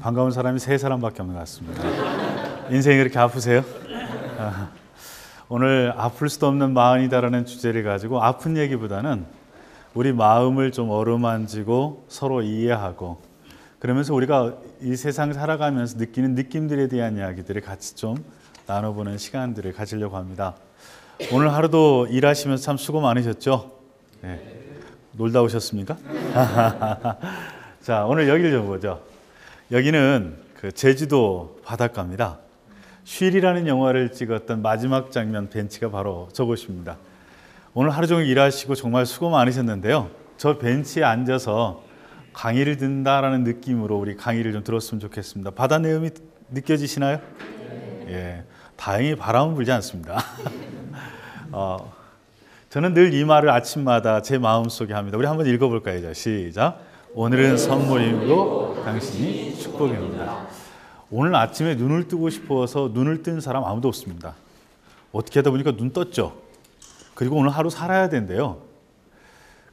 반가운 사람이 세 사람밖에 없는 것 같습니다. 인생이 그렇게 아프세요? 오늘 아플 수도 없는 마흔이다라는 주제를 가지고 아픈 얘기보다는 우리 마음을 좀 어루만지고 서로 이해하고 그러면서 우리가 이 세상 살아가면서 느끼는 느낌들에 대한 이야기들을 같이 좀 나눠보는 시간들을 가지려고 합니다. 오늘 하루도 일하시면서 참 수고 많으셨죠? 네. 놀다 오셨습니까? 자, 오늘 여기를 좀 보죠. 여기는 그 제주도 바닷가입니다. 쉴이라는 영화를 찍었던 마지막 장면 벤치가 바로 저곳입니다. 오늘 하루 종일 일하시고 정말 수고 많으셨는데요. 저 벤치에 앉아서 강의를 듣는다라는 느낌으로 우리 강의를 좀 들었으면 좋겠습니다. 바다 내음이 느껴지시나요? 예, 다행히 바람은 불지 않습니다. 저는 늘 이 말을 아침마다 제 마음속에 합니다. 우리 한번 읽어볼까요? 시작. 오늘은 선물이고 당신이 축복입니다. 오늘 아침에 눈을 뜨고 싶어서 눈을 뜬 사람 아무도 없습니다. 어떻게 하다 보니까 눈 떴죠. 그리고 오늘 하루 살아야 된대요.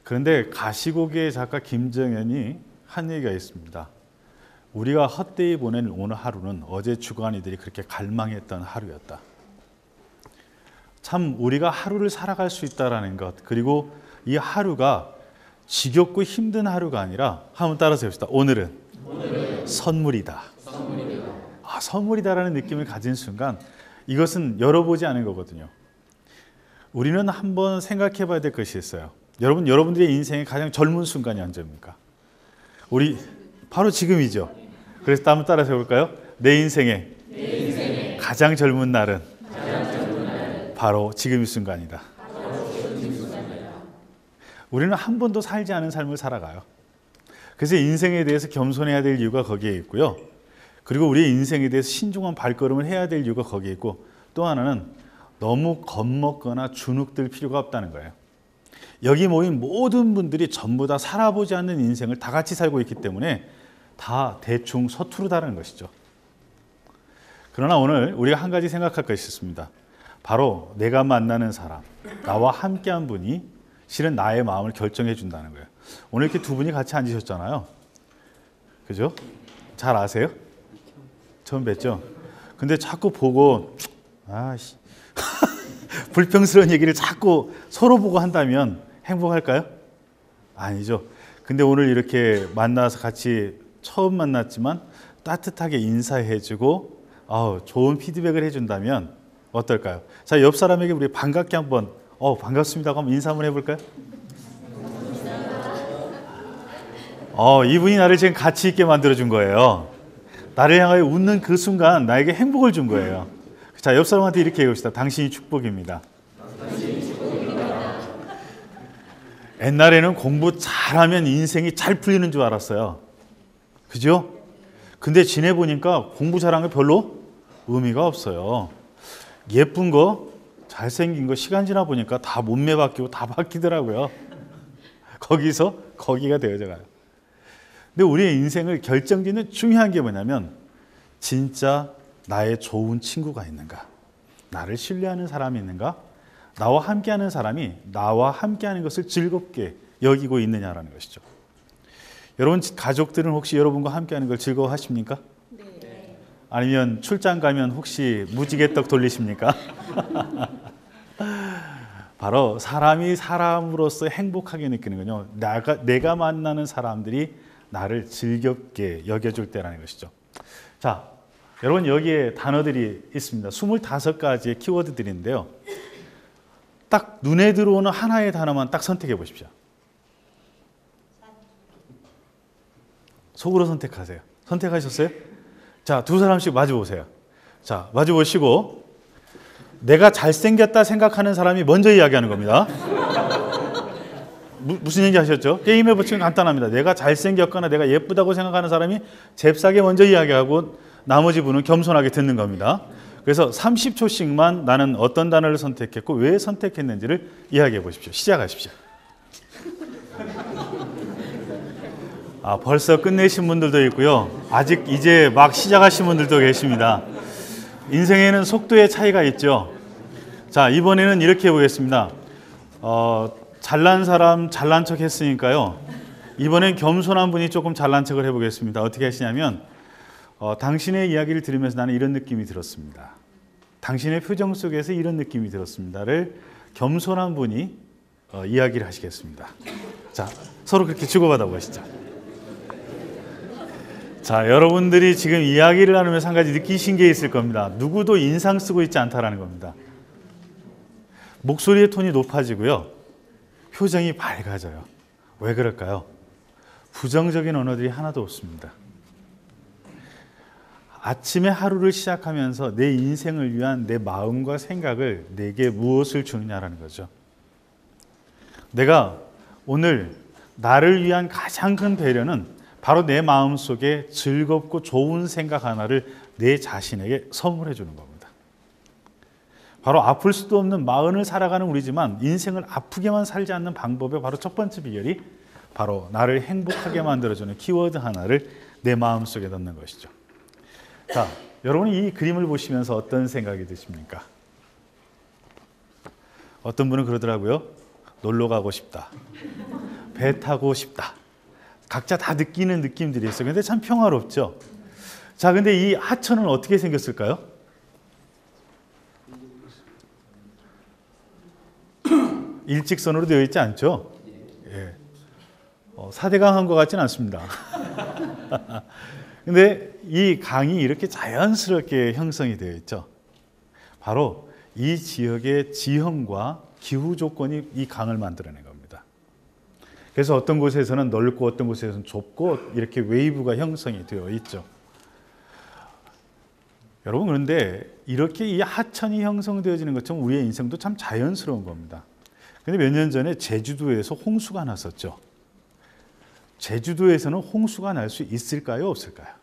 그런데 가시고기의 작가 김정현이 한 얘기가 있습니다. 우리가 헛되이 보낸 오늘 하루는 어제 주간이들이 그렇게 갈망했던 하루였다. 참 우리가 하루를 살아갈 수 있다는 것, 그리고 이 하루가 지겹고 힘든 하루가 아니라 한번 따라서 해봅시다. 오늘은 선물이다. 선물이다라는 느낌을 가진 순간 이것은 열어보지 않은 거거든요. 우리는 한번 생각해 봐야 될 것이 있어요. 여러분들의 인생의 가장 젊은 순간이 언제입니까? 우리 바로 지금이죠. 그래서 한번 따라서 해볼까요? 내 인생의 가장 젊은 날은 바로 지금 이 순간이다. 우리는 한 번도 살지 않은 삶을 살아가요. 그래서 인생에 대해서 겸손해야 될 이유가 거기에 있고요. 그리고 우리의 인생에 대해서 신중한 발걸음을 해야 될 이유가 거기에 있고, 또 하나는 너무 겁먹거나 주눅들 필요가 없다는 거예요. 여기 모인 모든 분들이 전부 다 살아보지 않는 인생을 다 같이 살고 있기 때문에 다 대충 서투르다는 것이죠. 그러나 오늘 우리가 한 가지 생각할 것이 있습니다. 바로 내가 만나는 사람, 나와 함께한 분이 실은 나의 마음을 결정해 준다는 거예요. 오늘 이렇게 두 분이 같이 앉으셨잖아요. 그죠? 잘 아세요? 처음 뵀죠? 근데 자꾸 보고 불평스러운 얘기를 자꾸 서로 보고 한다면 행복할까요? 아니죠. 근데 오늘 이렇게 만나서 같이 처음 만났지만 따뜻하게 인사해주고 좋은 피드백을 해준다면 어떨까요? 자, 옆 사람에게 우리 반갑게 한번 반갑습니다 하고 한번 인사 한번 해볼까요? 이분이 나를 지금 가치 있게 만들어준 거예요. 나를 향하여 웃는 그 순간 나에게 행복을 준 거예요. 자, 옆 사람한테 이렇게 얘기합시다. 당신이 축복입니다. 옛날에는 공부 잘하면 인생이 잘 풀리는 줄 알았어요. 그죠? 근데 지내보니까 공부 잘한 게 별로 의미가 없어요. 예쁜 거, 잘생긴 거 시간 지나 보니까 다 몸매 바뀌고 다 바뀌더라고요. 거기서 거기가 되어져 가요. 근데 우리의 인생을 결정짓는 중요한 게 뭐냐면 진짜 나의 좋은 친구가 있는가? 나를 신뢰하는 사람이 있는가? 나와 함께하는 사람이 나와 함께하는 것을 즐겁게 여기고 있느냐라는 것이죠. 여러분 가족들은 혹시 여러분과 함께하는 걸 즐거워하십니까? 네. 아니면 출장 가면 혹시 무지개떡 돌리십니까? 바로 사람이 사람으로서 행복하게 느끼는 건요. 내가 만나는 사람들이 나를 즐겁게 여겨줄 때라는 것이죠. 자, 여러분 여기에 단어들이 있습니다. 25가지의 키워드들인데요. 딱 눈에 들어오는 하나의 단어만 딱 선택해 보십시오. 속으로 선택하세요. 선택하셨어요? 자, 두 사람씩 마주 보세요. 자, 마주 보시고 내가 잘생겼다 생각하는 사람이 먼저 이야기하는 겁니다. 무슨 얘기 하셨죠? 게임의 법칙은 간단합니다. 내가 잘생겼거나 내가 예쁘다고 생각하는 사람이 잽싸게 먼저 이야기하고 나머지 분은 겸손하게 듣는 겁니다. 그래서 30초씩만 나는 어떤 단어를 선택했고 왜 선택했는지를 이야기해 보십시오. 시작하십시오. 벌써 끝내신 분들도 있고요. 아직 이제 막 시작하신 분들도 계십니다. 인생에는 속도의 차이가 있죠. 자, 이번에는 이렇게 해보겠습니다. 잘난 사람 잘난 척 했으니까요. 이번엔 겸손한 분이 조금 잘난 척을 해보겠습니다. 어떻게 하시냐면 당신의 이야기를 들으면서 나는 이런 느낌이 들었습니다. 당신의 표정 속에서 이런 느낌이 들었습니다를 겸손한 분이 이야기를 하시겠습니다. 자, 서로 그렇게 주고받아 보시죠. 자, 여러분들이 지금 이야기를 나누면서 한 가지 느끼신 게 있을 겁니다. 누구도 인상 쓰고 있지 않다라는 겁니다. 목소리의 톤이 높아지고요. 표정이 밝아져요. 왜 그럴까요? 부정적인 언어들이 하나도 없습니다. 아침에 하루를 시작하면서 내 인생을 위한 내 마음과 생각을 내게 무엇을 주느냐라는 거죠. 내가 오늘 나를 위한 가장 큰 배려는 바로 내 마음속에 즐겁고 좋은 생각 하나를 내 자신에게 선물해 주는 겁니다. 바로 아플 수도 없는 마흔을 살아가는 우리지만 인생을 아프게만 살지 않는 방법의 바로 첫 번째 비결이 바로 나를 행복하게 만들어주는 키워드 하나를 내 마음속에 넣는 것이죠. 자, 여러분이 이 그림을 보시면서 어떤 생각이 드십니까? 어떤 분은 그러더라고요. 놀러 가고 싶다. 배 타고 싶다. 각자 다 느끼는 느낌들이 있어요. 근데 참 평화롭죠. 자, 근데 이 하천은 어떻게 생겼을까요? 일직선으로 되어 있지 않죠? 예. 사대강한 것 같지는 않습니다. 근데 이 강이 이렇게 자연스럽게 형성이 되어 있죠. 바로 이 지역의 지형과 기후 조건이 이 강을 만들어낸 겁니다. 그래서 어떤 곳에서는 넓고 어떤 곳에서는 좁고 이렇게 웨이브가 형성이 되어 있죠. 여러분, 그런데 이렇게 이 하천이 형성되어지는 것처럼 우리의 인생도 참 자연스러운 겁니다. 근데 몇 년 전에 제주도에서 홍수가 났었죠. 제주도에서는 홍수가 날 수 있을까요? 없을까요?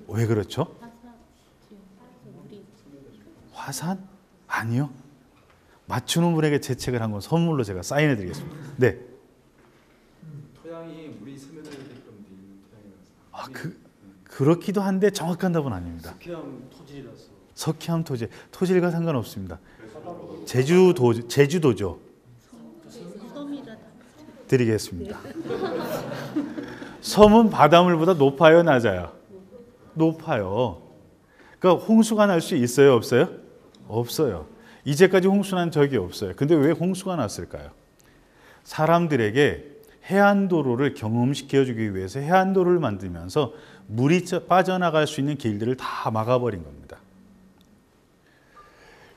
왜 그렇죠? 화산? 아니요. 맞추는 분에게 제 책을 한 권 선물로 제가 사인해 드리겠습니다. 네. 토양이 물이 스며들게끔 된 토양이라서. 그렇기도 한데 정확한 답은 아닙니다. 석회암 토질이라서. 석회암 토질, 토질과 상관없습니다. 제주도죠. 드리겠습니다. 섬은 바닷물보다 높아요, 낮아요? 높아요. 그러니까 홍수가 날 수 있어요, 없어요? 없어요. 이제까지 홍수 난 적이 없어요. 근데 왜 홍수가 났을까요? 사람들에게 해안도로를 경험시켜주기 위해서 해안도로를 만들면서 물이 빠져나갈 수 있는 길들을 다 막아버린 겁니다.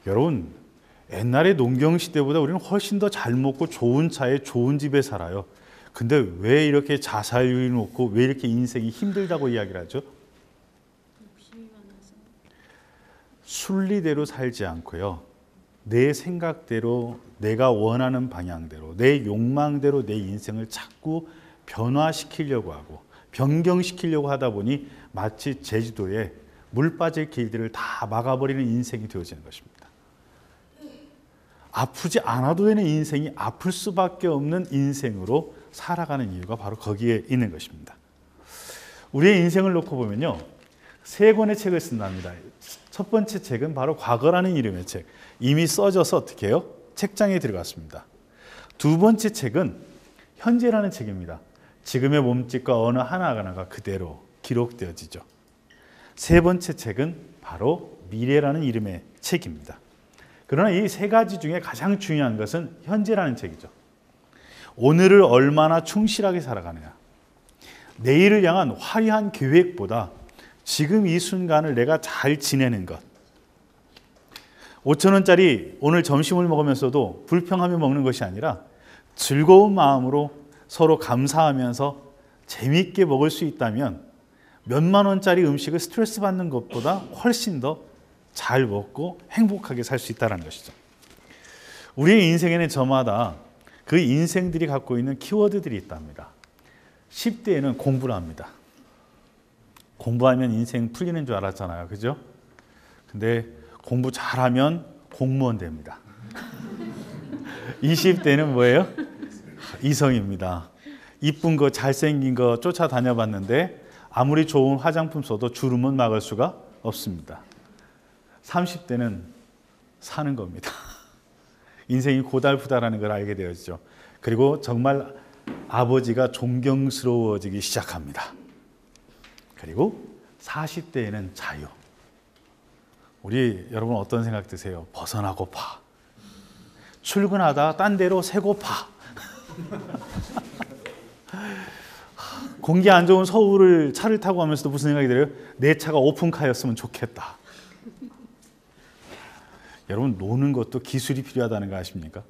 여러분, 옛날에 농경시대보다 우리는 훨씬 더 잘 먹고 좋은 차에 좋은 집에 살아요. 근데 왜 이렇게 자살률이 높고 왜 이렇게 인생이 힘들다고 이야기를 하죠? 순리대로 살지 않고요. 내 생각대로, 내가 원하는 방향대로, 내 욕망대로 내 인생을 자꾸 변화시키려고 하고 변경시키려고 하다 보니 마치 제주도에 물 빠질 길들을 다 막아버리는 인생이 되어지는 것입니다. 아프지 않아도 되는 인생이 아플 수밖에 없는 인생으로 살아가는 이유가 바로 거기에 있는 것입니다. 우리의 인생을 놓고 보면요, 3권의 책을 쓴답니다. 첫 번째 책은 바로 과거라는 이름의 책. 이미 써져서 어떻게 해요? 책장에 들어갔습니다. 두 번째 책은 현재라는 책입니다. 지금의 몸짓과 어느 하나하나가 그대로 기록되어지죠. 세 번째 책은 바로 미래라는 이름의 책입니다. 그러나 이 3가지 중에 가장 중요한 것은 현재라는 책이죠. 오늘을 얼마나 충실하게 살아가느냐. 내일을 향한 화려한 계획보다 지금 이 순간을 내가 잘 지내는 것. 5,000원짜리 오늘 점심을 먹으면서도 불평하며 먹는 것이 아니라 즐거운 마음으로 서로 감사하면서 재미있게 먹을 수 있다면 몇만 원짜리 음식을 스트레스 받는 것보다 훨씬 더 잘 먹고 행복하게 살 수 있다는 것이죠. 우리의 인생에는 저마다 그 인생들이 갖고 있는 키워드들이 있답니다. 10대에는 공부를 합니다. 공부하면 인생 풀리는 줄 알았잖아요. 그죠? 근데 공부 잘하면 공무원 됩니다. 20대는 뭐예요? 이성입니다. 이쁜 거, 잘생긴 거 쫓아다녀봤는데 아무리 좋은 화장품 써도 주름은 막을 수가 없습니다. 30대는 사는 겁니다. 인생이 고달프다라는 걸 알게 되었죠. 그리고 정말 아버지가 존경스러워지기 시작합니다. 그리고 40대에는 자유. 우리 여러분 어떤 생각 드세요? 벗어나고파. 출근하다 딴 데로 새고파. 공기 안 좋은 서울을 차를 타고 가면서도 무슨 생각이 들어요? 내 차가 오픈카였으면 좋겠다. 여러분 노는 것도 기술이 필요하다는 거 아십니까?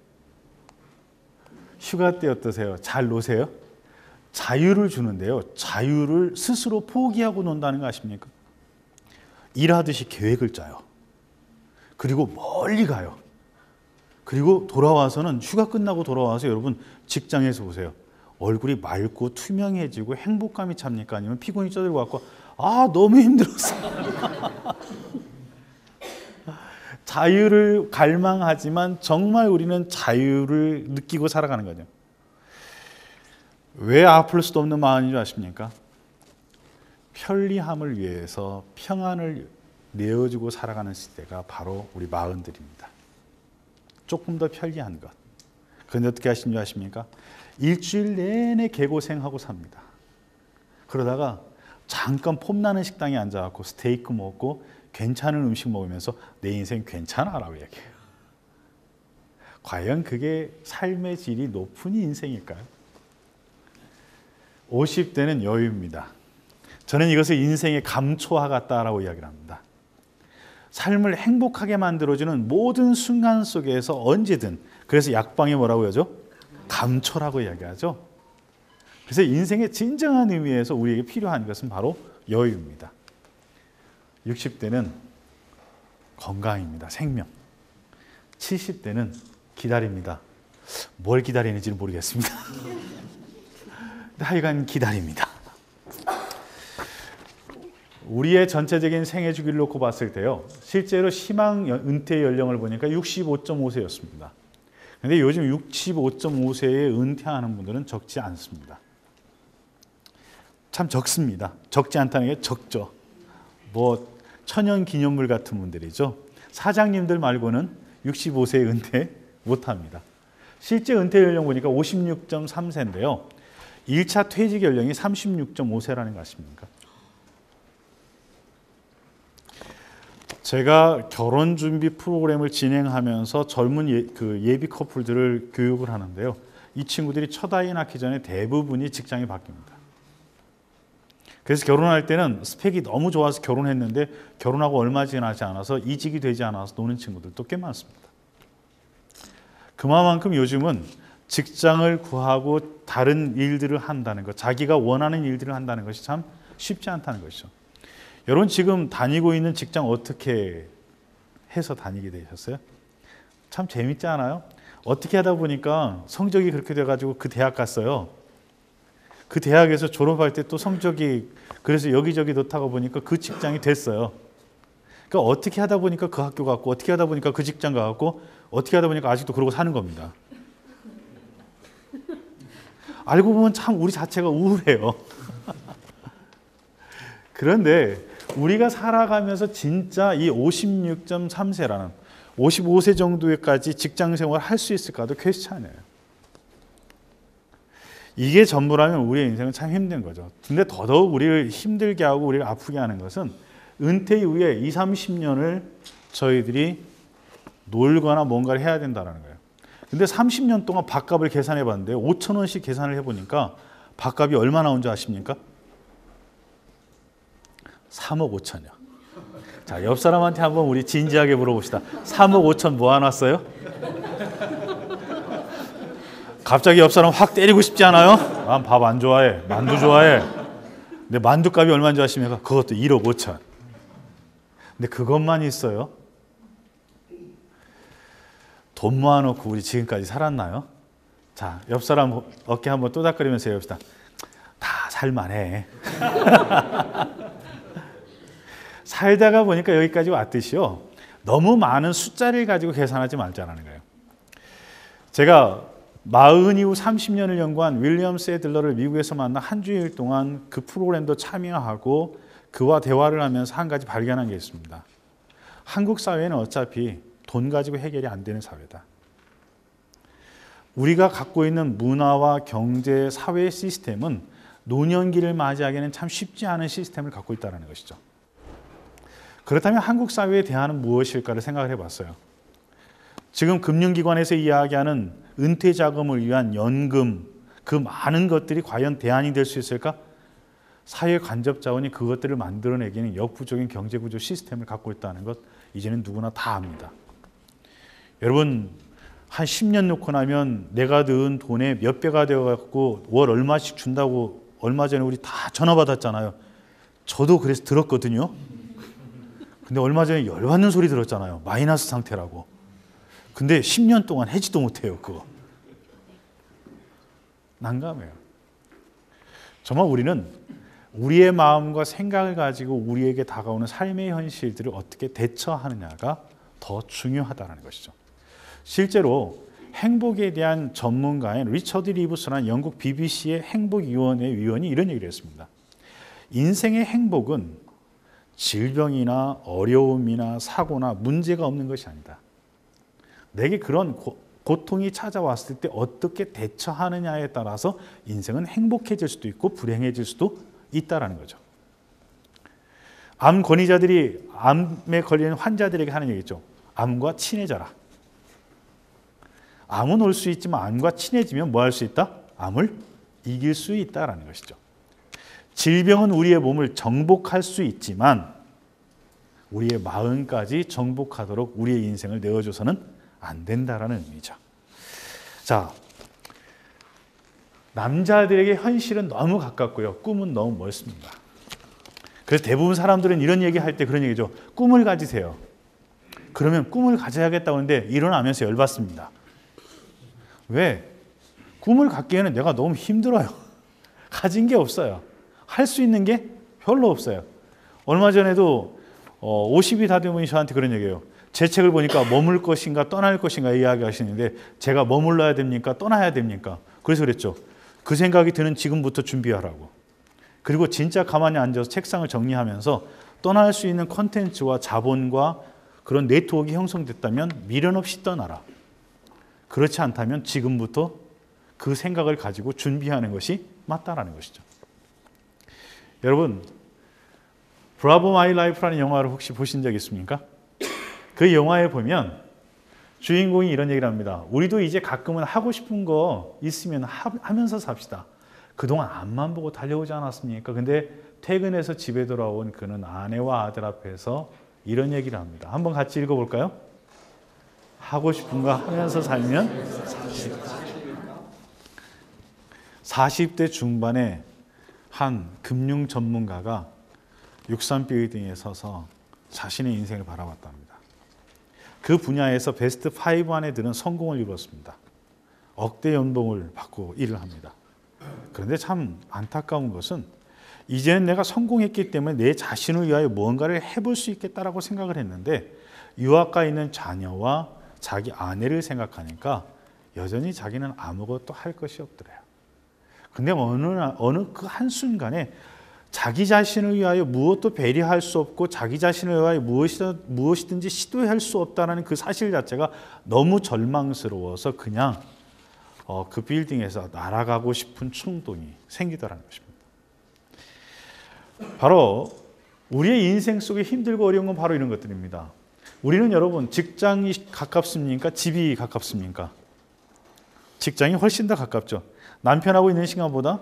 휴가 때 어떠세요? 잘 노세요? 자유를 주는데요. 자유를 스스로 포기하고 논다는 거 아십니까? 일하듯이 계획을 짜요. 그리고 멀리 가요. 그리고 돌아와서는 휴가 끝나고 돌아와서 여러분 직장에서 보세요. 얼굴이 맑고 투명해지고 행복감이 찹니까? 아니면 피곤이 쪄들고 갖고 아 너무 힘들었어. 자유를 갈망하지만 정말 우리는 자유를 느끼고 살아가는 거죠. 왜 아플 수도 없는 마음인 줄 아십니까? 편리함을 위해서 평안을 내어주고 살아가는 시대가 바로 우리 마흔들입니다. 조금 더 편리한 것. 그런데 어떻게 하시는 줄 아십니까? 일주일 내내 개고생하고 삽니다. 그러다가 잠깐 폼나는 식당에 앉아갖고 스테이크 먹고 괜찮은 음식 먹으면서 내 인생 괜찮아라고 얘기해요. 과연 그게 삶의 질이 높은 인생일까요? 50대는 여유입니다. 저는 이것을 인생의 감초와 같다라고 이야기를 합니다. 삶을 행복하게 만들어주는 모든 순간 속에서 언제든, 그래서 약방에 뭐라고 하죠? 감초라고 이야기하죠. 그래서 인생의 진정한 의미에서 우리에게 필요한 것은 바로 여유입니다. 60대는 건강입니다. 생명. 70대는 기다립니다. 뭘 기다리는지는 모르겠습니다. 하여간 기다립니다. 우리의 전체적인 생애 주기를 놓고 봤을 때요. 실제로 희망 은퇴 연령을 보니까 65.5세였습니다. 그런데 요즘 65.5세에 은퇴하는 분들은 적지 않습니다. 참 적습니다. 적지 않다는 게 적죠. 뭐 천연 기념물 같은 분들이죠. 사장님들 말고는 65세에 은퇴 못합니다. 실제 은퇴 연령 보니까 56.3세인데요. 1차 퇴직 연령이 36.5세라는 거 아십니까? 제가 결혼 준비 프로그램을 진행하면서 젊은 예비 커플들을 교육을 하는데요. 이 친구들이 첫 아이 낳기 전에 대부분이 직장이 바뀝니다. 그래서 결혼할 때는 스펙이 너무 좋아서 결혼했는데 결혼하고 얼마 지나지 않아서 이직이 되지 않아서 노는 친구들도 꽤 많습니다. 그만큼 요즘은 직장을 구하고 다른 일들을 한다는 것, 자기가 원하는 일들을 한다는 것이 참 쉽지 않다는 것이죠. 여러분 지금 다니고 있는 직장 어떻게 해서 다니게 되셨어요? 참 재밌지 않아요? 어떻게 하다 보니까 성적이 그렇게 돼가지고 그 대학 갔어요. 그 대학에서 졸업할 때 또 성적이 그래서 여기저기 넣다가 보니까 그 직장이 됐어요. 그러니까 어떻게 하다 보니까 그 학교 갔고 어떻게 하다 보니까 그 직장 가고 어떻게 하다 보니까 아직도 그러고 사는 겁니다. 알고 보면 참 우리 자체가 우울해요. 그런데 우리가 살아가면서 진짜 이 56.3세라는 55세 정도에까지 직장 생활을 할 수 있을까도 퀘스천이에요. 이게 전부라면 우리의 인생은 참 힘든 거죠. 근데 더더욱 우리를 힘들게 하고 우리를 아프게 하는 것은 은퇴 이후에 20, 30년을 저희들이 놀거나 뭔가를 해야 된다는 거예요. 근데 30년 동안 밥값을 계산해 봤는데 5천 원씩 계산을 해보니까 밥값이 얼마 나온 줄 아십니까? 3억 5천이요. 자, 옆 사람한테 한번 우리 진지하게 물어봅시다. 3억 5천 모아놨어요? 갑자기 옆 사람 확 때리고 싶지 않아요? 난 밥 안 좋아해. 만두 좋아해. 근데 만두값이 얼마인 줄 아십니까? 그것도 1억 5천. 근데 그것만 있어요? 돈 모아놓고 우리 지금까지 살았나요? 자, 옆 사람 어깨 한번 또닥거리면서 해봅시다. 다 살만해. 살다가 보니까 여기까지 왔듯이요. 너무 많은 숫자를 가지고 계산하지 말자라는 거예요. 제가 40 이후 30년을 연구한 윌리엄 세들러를 미국에서 만나 한 주일 동안 그 프로그램도 참여하고 그와 대화를 하면서 한 가지 발견한 게 있습니다. 한국 사회는 어차피 돈 가지고 해결이 안 되는 사회다. 우리가 갖고 있는 문화와 경제, 사회 시스템은 노년기를 맞이하기에는 참 쉽지 않은 시스템을 갖고 있다는 것이죠. 그렇다면 한국 사회의 대안은 무엇일까를 생각을 해봤어요. 지금 금융기관에서 이야기하는 은퇴 자금을 위한 연금, 그 많은 것들이 과연 대안이 될 수 있을까? 사회 간접 자원이 그것들을 만들어내기는 역부족인 경제구조 시스템을 갖고 있다는 것, 이제는 누구나 다 압니다. 여러분, 한 10년 놓고 나면 내가 넣은 돈의 몇 배가 되어갖고 월 얼마씩 준다고 얼마 전에 우리 다 전화 받았잖아요. 저도 그래서 들었거든요. 근데 얼마 전에 열받는 소리 들었잖아요. 마이너스 상태라고. 근데 10년 동안 해지도 못해요, 그거. 난감해요. 정말 우리는 우리의 마음과 생각을 가지고 우리에게 다가오는 삶의 현실들을 어떻게 대처하느냐가 더 중요하다는 것이죠. 실제로 행복에 대한 전문가인 리처드 리브스라는 영국 BBC의 행복위원회 위원이 이런 얘기를 했습니다. 인생의 행복은 질병이나 어려움이나 사고나 문제가 없는 것이 아니다. 내게 그런 고통이 찾아왔을 때 어떻게 대처하느냐에 따라서 인생은 행복해질 수도 있고 불행해질 수도 있다는 거죠. 암 권위자들이 암에 걸리는 환자들에게 하는 얘기죠. 암과 친해져라. 암은 올 수 있지만 암과 친해지면 뭐 할 수 있다? 암을 이길 수 있다는 것이죠. 질병은 우리의 몸을 정복할 수 있지만 우리의 마음까지 정복하도록 우리의 인생을 내어줘서는 안 된다라는 의미죠. 자, 남자들에게 현실은 너무 가깝고요. 꿈은 너무 멀습니다. 그래서 대부분 사람들은 이런 얘기할 때 그런 얘기죠. 꿈을 가지세요. 그러면 꿈을 가져야겠다고 하는데 일어나면서 열받습니다. 왜? 꿈을 갖기에는 내가 너무 힘들어요. 가진 게 없어요. 할 수 있는 게 별로 없어요. 얼마 전에도 50이 다 되면 저한테 그런 얘기예요. 제 책을 보니까 머물 것인가 떠날 것인가 이야기하시는데 제가 머물러야 됩니까? 떠나야 됩니까? 그래서 그랬죠. 그 생각이 드는 지금부터 준비하라고. 그리고 진짜 가만히 앉아서 책상을 정리하면서 떠날 수 있는 콘텐츠와 자본과 그런 네트워크가 형성됐다면 미련 없이 떠나라. 그렇지 않다면 지금부터 그 생각을 가지고 준비하는 것이 맞다라는 것이죠. 여러분, 브라보 마이 라이프라는 영화를 혹시 보신 적 있습니까? 그 영화에 보면 주인공이 이런 얘기를 합니다. 우리도 이제 가끔은 하고 싶은 거 있으면 하면서 삽시다. 그동안 앞만 보고 달려오지 않았습니까? 근데 퇴근해서 집에 돌아온 그는 아내와 아들 앞에서 이런 얘기를 합니다. 한번 같이 읽어볼까요? 하고 싶은 거 하면서 살면 40대 중반에 한 금융 전문가가 63빌딩에 서서 자신의 인생을 바라봤답니다. 그 분야에서 베스트 5 안에 드는 성공을 이루었습니다. 억대 연봉을 받고 일을 합니다. 그런데 참 안타까운 것은 이제는 내가 성공했기 때문에 내 자신을 위하여 무언가를 해볼 수 있겠다라고 생각을 했는데 유학가 있는 자녀와 자기 아내를 생각하니까 여전히 자기는 아무것도 할 것이 없더래요. 근데 어느 그 한순간에 자기 자신을 위하여 무엇도 배려할 수 없고 자기 자신을 위하여 무엇이든지 시도할 수 없다는 그 사실 자체가 너무 절망스러워서 그냥 그 빌딩에서 날아가고 싶은 충동이 생기더라는 것입니다. 바로 우리의 인생 속에 힘들고 어려운 건 바로 이런 것들입니다. 우리는 여러분 직장이 가깝습니까? 집이 가깝습니까? 직장이 훨씬 더 가깝죠. 남편하고 있는 시간보다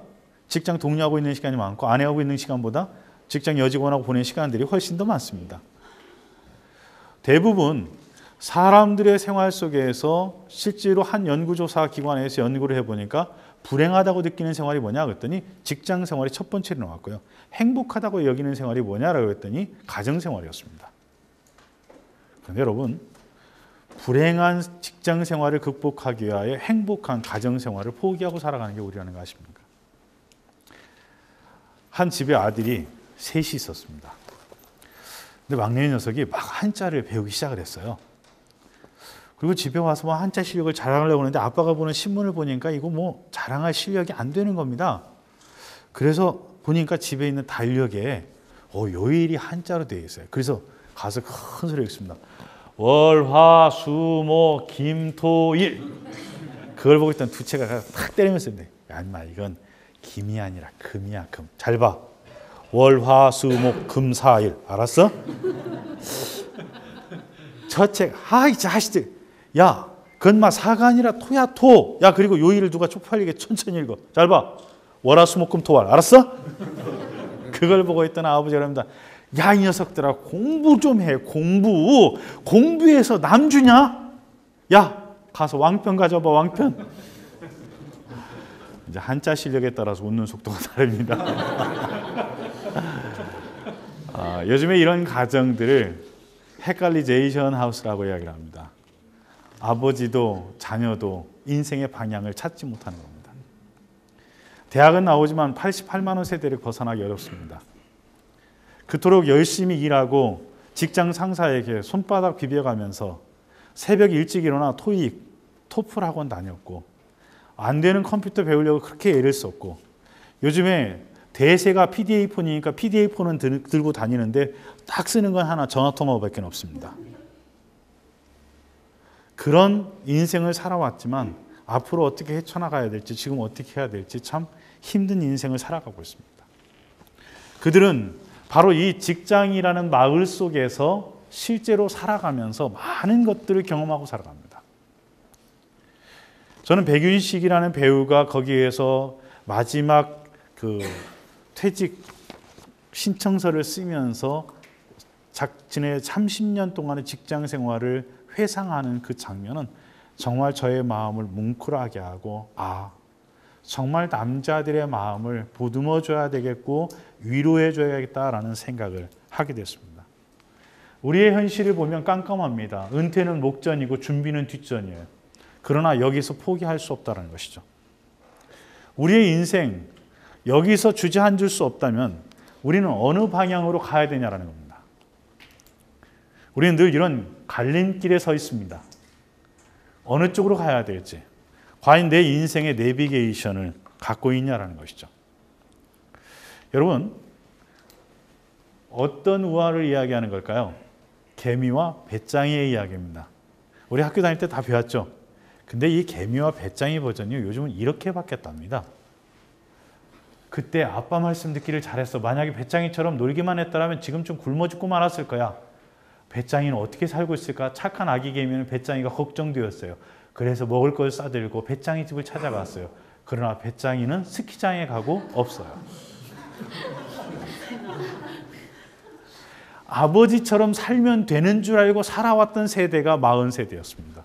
직장 동료하고 있는 시간이 많고 아내하고 있는 시간보다 직장 여직원하고 보내는 시간들이 훨씬 더 많습니다. 대부분 사람들의 생활 속에서 실제로 한 연구조사 기관에서 연구를 해보니까 불행하다고 느끼는 생활이 뭐냐 그랬더니 직장 생활이 첫 번째로 나왔고요. 행복하다고 여기는 생활이 뭐냐라고 했더니 가정 생활이었습니다. 그런데 여러분 불행한 직장 생활을 극복하기 위하여 행복한 가정 생활을 포기하고 살아가는 게 우리라는 거 아십니까? 한 집에 아들이 셋이 있었습니다. 근데 막내 녀석이 막 한자를 배우기 시작을 했어요. 그리고 집에 와서 뭐 한자 실력을 자랑하려고 하는데 아빠가 보는 신문을 보니까 이거 뭐 자랑할 실력이 안 되는 겁니다. 그래서 보니까 집에 있는 달력에 요일이 한자로 되어 있어요. 그래서 가서 큰 소리를 했습니다. 월, 화, 수, 목, 김, 토, 일. 그걸 보고 있던 두 채가 탁 때리면서 야 인마 이건 김이 아니라 금이야, 금. 잘 봐. 월, 화, 수, 목, 금, 사, 일. 알았어? 저 책, 이 자식들. 야, 그건 마 사가 아니라 토야, 토. 야, 그리고 요일을 누가 쪽팔리게 천천히 읽어. 잘 봐. 월, 화, 수, 목, 금, 토, 월. 알았어? 그걸 보고 있던 아버지가 그럽니다. 야, 이 녀석들아, 공부 좀 해. 공부해서 남 주냐? 야, 가서 왕편 가져봐, 왕편. 이제 한자 실력에 따라서 웃는 속도가 다릅니다. 요즘에 이런 가정들을 헷갈리제이션 하우스라고 이야기를 합니다. 아버지도 자녀도 인생의 방향을 찾지 못하는 겁니다. 대학은 나오지만 88만 원 세대를 벗어나기 어렵습니다. 그토록 열심히 일하고 직장 상사에게 손바닥 비벼가면서 새벽 일찍 일어나 토익, 토플 학원 다녔고 안 되는 컴퓨터 배우려고 그렇게 애를 썼고 요즘에 대세가 PDA 폰이니까 PDA 폰은 들고 다니는데 딱 쓰는 건 하나, 전화통화밖에 없습니다. 그런 인생을 살아왔지만 앞으로 어떻게 헤쳐나가야 될지, 지금 어떻게 해야 될지 참 힘든 인생을 살아가고 있습니다. 그들은 바로 이 직장이라는 마을 속에서 실제로 살아가면서 많은 것들을 경험하고 살아갑니다. 저는 백윤식이라는 배우가 거기에서 마지막 퇴직 신청서를 쓰면서 자신의 30년 동안의 직장 생활을 회상하는 그 장면은 정말 저의 마음을 뭉클하게 하고 정말 남자들의 마음을 보듬어 줘야 되겠고 위로해 줘야겠다라는 생각을 하게 됐습니다. 우리의 현실을 보면 깜깜합니다. 은퇴는 목전이고 준비는 뒷전이에요. 그러나 여기서 포기할 수 없다는 것이죠. 우리의 인생 여기서 주저앉을 수 없다면 우리는 어느 방향으로 가야 되냐라는 겁니다. 우리는 늘 이런 갈림길에 서 있습니다. 어느 쪽으로 가야 될지, 과연 내 인생의 내비게이션을 갖고 있냐라는 것이죠. 여러분, 어떤 우화를 이야기하는 걸까요? 개미와 배짱이의 이야기입니다. 우리 학교 다닐 때 다 배웠죠? 근데 이 개미와 배짱이 버전이 요즘은 이렇게 바뀌었답니다. 그때 아빠 말씀 듣기를 잘했어. 만약에 배짱이처럼 놀기만 했더라면 지금 좀 굶어 죽고 말았을 거야. 배짱이는 어떻게 살고 있을까? 착한 아기 개미는 배짱이가 걱정되었어요. 그래서 먹을 걸 싸들고 배짱이 집을 찾아갔어요. 그러나 배짱이는 스키장에 가고 없어요. 아버지처럼 살면 되는 줄 알고 살아왔던 세대가 40세대였습니다.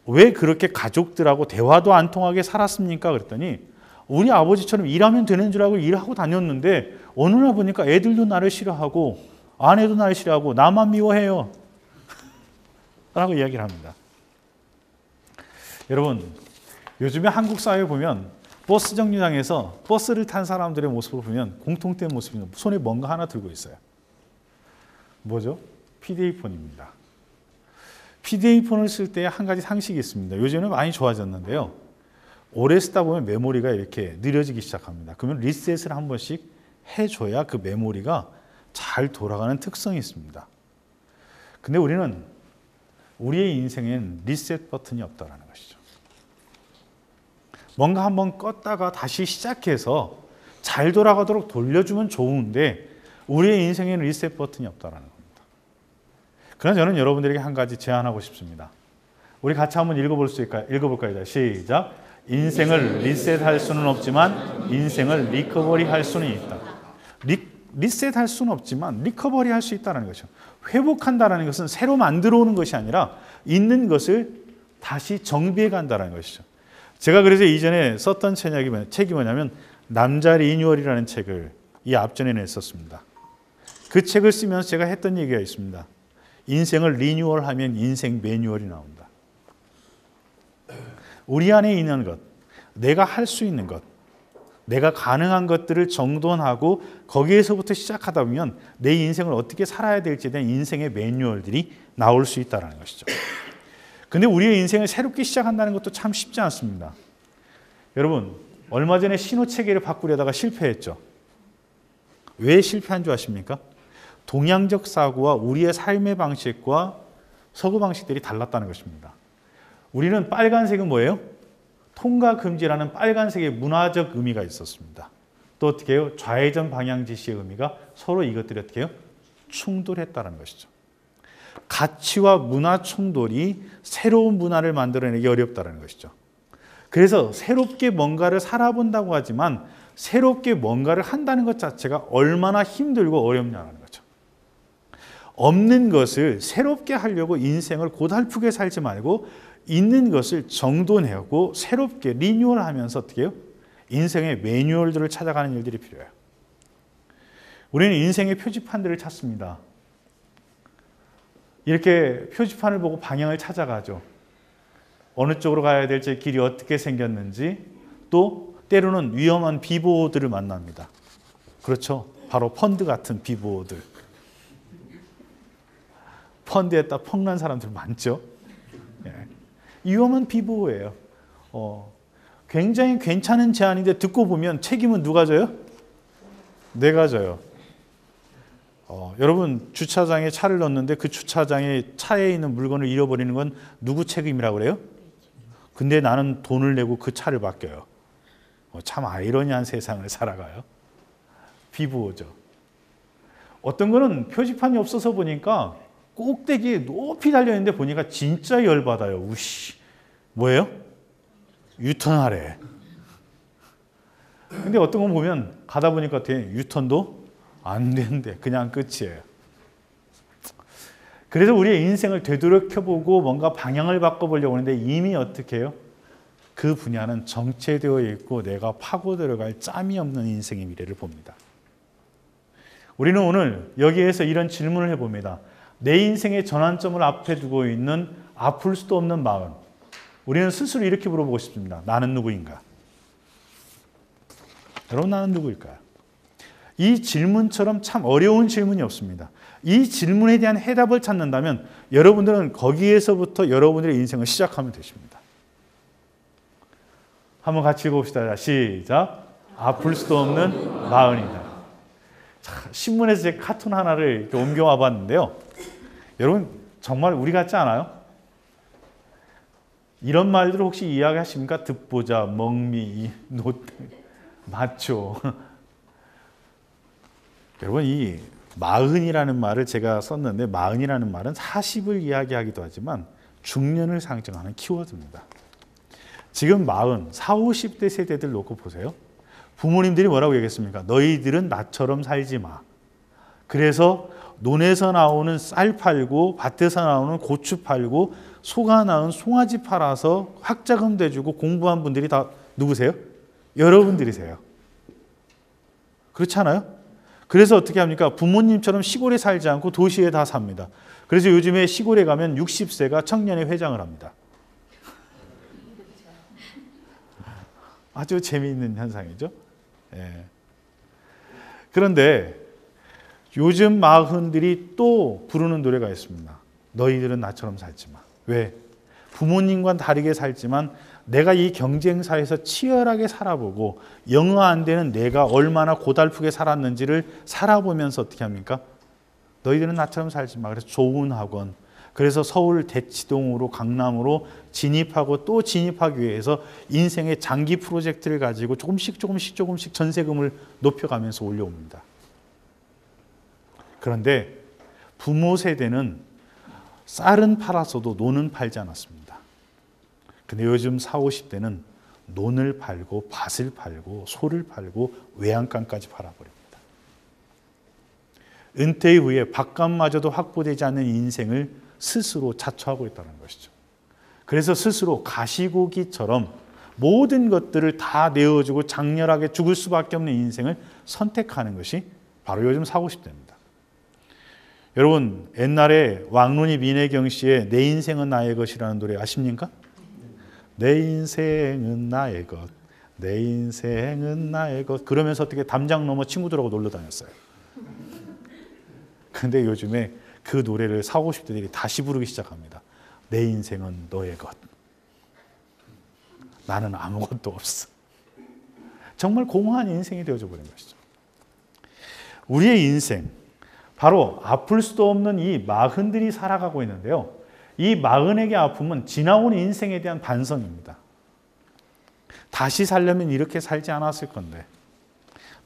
왜 그렇게 가족들하고 대화도 안 통하게 살았습니까? 그랬더니 우리 아버지처럼 일하면 되는 줄 알고 일하고 다녔는데 어느 날 보니까 애들도 나를 싫어하고 아내도 나를 싫어하고 나만 미워해요. 라고 이야기를 합니다. 여러분, 요즘에 한국 사회에 보면 버스 정류장에서 버스를 탄 사람들의 모습을 보면 공통된 모습입니다. 손에 뭔가 하나 들고 있어요. 뭐죠? PDA 폰입니다. PDA 폰을 쓸 때 한 가지 상식이 있습니다. 요즘은 많이 좋아졌는데요. 오래 쓰다 보면 메모리가 이렇게 느려지기 시작합니다. 그러면 리셋을 한 번씩 해줘야 그 메모리가 잘 돌아가는 특성이 있습니다. 근데 우리는 우리의 인생엔 리셋 버튼이 없다는 것이죠. 뭔가 한번 껐다가 다시 시작해서 잘 돌아가도록 돌려주면 좋은데 우리의 인생에는 리셋 버튼이 없다는 겁니다. 그러나 저는 여러분들에게 한 가지 제안하고 싶습니다. 우리 같이 한번 읽어볼까요? 시작. 인생을 리셋할 수는 없지만 인생을 리커버리 할 수는 있다. 리셋할 수는 없지만 리커버리 할 수 있다는 것이죠. 회복한다는 것은 새로 만들어 오는 것이 아니라 있는 것을 다시 정비해 간다는 것이죠. 제가 그래서 이전에 썼던 책이 뭐냐면 남자 리뉴얼이라는 책을 이 앞전에 냈었습니다. 그 책을 쓰면서 제가 했던 얘기가 있습니다. 인생을 리뉴얼하면 인생 매뉴얼이 나온다. 우리 안에 있는 것, 내가 할 수 있는 것, 내가 가능한 것들을 정돈하고 거기에서부터 시작하다 보면 내 인생을 어떻게 살아야 될지에 대한 인생의 매뉴얼들이 나올 수 있다는 것이죠. 근데 우리의 인생을 새롭게 시작한다는 것도 참 쉽지 않습니다. 여러분, 얼마 전에 신호체계를 바꾸려다가 실패했죠. 왜 실패한 줄 아십니까? 동양적 사고와 우리의 삶의 방식과 서구 방식들이 달랐다는 것입니다. 우리는 빨간색은 뭐예요? 통과 금지라는 빨간색의 문화적 의미가 있었습니다. 또 어떻게 해요? 좌회전 방향 지시의 의미가 서로 이것들이 어떻게 해요? 충돌했다는 것이죠. 가치와 문화 충돌이 새로운 문화를 만들어내기 어렵다는 것이죠. 그래서 새롭게 뭔가를 살아본다고 하지만 새롭게 뭔가를 한다는 것 자체가 얼마나 힘들고 어렵냐는 거죠. 없는 것을 새롭게 하려고 인생을 고달프게 살지 말고 있는 것을 정돈하고 새롭게 리뉴얼하면서 어떻게 해요? 인생의 매뉴얼들을 찾아가는 일들이 필요해요. 우리는 인생의 표지판들을 찾습니다. 이렇게 표지판을 보고 방향을 찾아가죠. 어느 쪽으로 가야 될지, 길이 어떻게 생겼는지, 또 때로는 위험한 비보호들을 만납니다. 그렇죠. 바로 펀드 같은 비보호들. 펀드에다 펑난 사람들 많죠. 예. 위험한 비보호예요. 굉장히 괜찮은 제안인데 듣고 보면 책임은 누가 져요? 내가 져요. 여러분 주차장에 차를 넣었는데 그 주차장에 차에 있는 물건을 잃어버리는 건 누구 책임이라고 그래요? 근데 나는 돈을 내고 그 차를 맡겨요. 참 아이러니한 세상을 살아가요. 비보호죠. 어떤 거는 표지판이 없어서 보니까 꼭대기에 높이 달려있는데 보니까 진짜 열받아요. 우씨. 뭐예요? 유턴하래. 근데 어떤 건 보면 가다 보니까 어떻게 유턴도 안 된대. 그냥 끝이에요. 그래서 우리의 인생을 되돌아켜보고 뭔가 방향을 바꿔보려고 하는데 이미 어떻게 해요? 그 분야는 정체되어 있고 내가 파고 들어갈 짬이 없는 인생의 미래를 봅니다. 우리는 오늘 여기에서 이런 질문을 해봅니다. 내 인생의 전환점을 앞에 두고 있는 아플 수도 없는 마음. 우리는 스스로 이렇게 물어보고 싶습니다. 나는 누구인가? 여러분, 나는 누구일까요? 이 질문처럼 참 어려운 질문이 없습니다. 이 질문에 대한 해답을 찾는다면 여러분들은 거기에서부터 여러분들의 인생을 시작하면 되십니다. 한번 같이 읽어봅시다. 시작. 아플 수도 없는 마흔이다. 신문에서 제 카툰 하나를 이렇게 옮겨와 봤는데요. 여러분 정말 우리 같지 않아요? 이런 말들을 혹시 이야기하십니까? 듣보자, 먹미, 노 맞죠? 여러분 이 마흔이라는 말을 제가 썼는데 마흔이라는 말은 40을 이야기하기도 하지만 중년을 상징하는 키워드입니다. 지금 40, 40, 50대 세대들 놓고 보세요. 부모님들이 뭐라고 얘기했습니까? 너희들은 나처럼 살지 마. 그래서 논에서 나오는 쌀 팔고 밭에서 나오는 고추 팔고 소가 낳은 송아지 팔아서 학자금 대주고 공부한 분들이 다 누구세요? 여러분들이세요. 그렇지 않아요? 그래서 어떻게 합니까? 부모님처럼 시골에 살지 않고 도시에 다 삽니다. 그래서 요즘에 시골에 가면 60세가 청년의 회장을 합니다. 아주 재미있는 현상이죠. 예. 그런데 요즘 마흔들이 또 부르는 노래가 있습니다. 너희들은 나처럼 살지 마. 왜? 부모님과는 다르게 살지만 내가 이 경쟁사에서 치열하게 살아보고 영어 안 되는 내가 얼마나 고달프게 살았는지를 살아보면서 어떻게 합니까? 너희들은 나처럼 살지 마. 그래서 좋은 학원, 그래서 서울 대치동으로 강남으로 진입하고 또 진입하기 위해서 인생의 장기 프로젝트를 가지고 조금씩 전세금을 높여가면서 올려옵니다. 그런데 부모 세대는 쌀은 팔았어도 논은 팔지 않았습니다. 근데 요즘 40, 50대는 논을 팔고 밭을 팔고 소를 팔고 외양간까지 팔아버립니다. 은퇴 후에 밥값마저도 확보되지 않는 인생을 스스로 자처하고 있다는 것이죠. 그래서 스스로 가시고기처럼 모든 것들을 다 내어주고 장렬하게 죽을 수밖에 없는 인생을 선택하는 것이 바로 요즘 40, 50대입니다. 여러분 옛날에 왕눈이 민혜경 씨의 내 인생은 나의 것이라는 노래 아십니까? 내 인생은 나의 것, 내 인생은 나의 것. 그러면서 어떻게 담장 넘어 친구들하고 놀러 다녔어요. 근데 요즘에 그 노래를 40, 50대들이 다시 부르기 시작합니다. 내 인생은 너의 것. 나는 아무것도 없어. 정말 공허한 인생이 되어져 버린 것이죠. 우리의 인생, 바로 아플 수도 없는 이 마흔들이 살아가고 있는데요. 이 마흔에게 아픔은 지나온 인생에 대한 반성입니다. 다시 살려면 이렇게 살지 않았을 건데.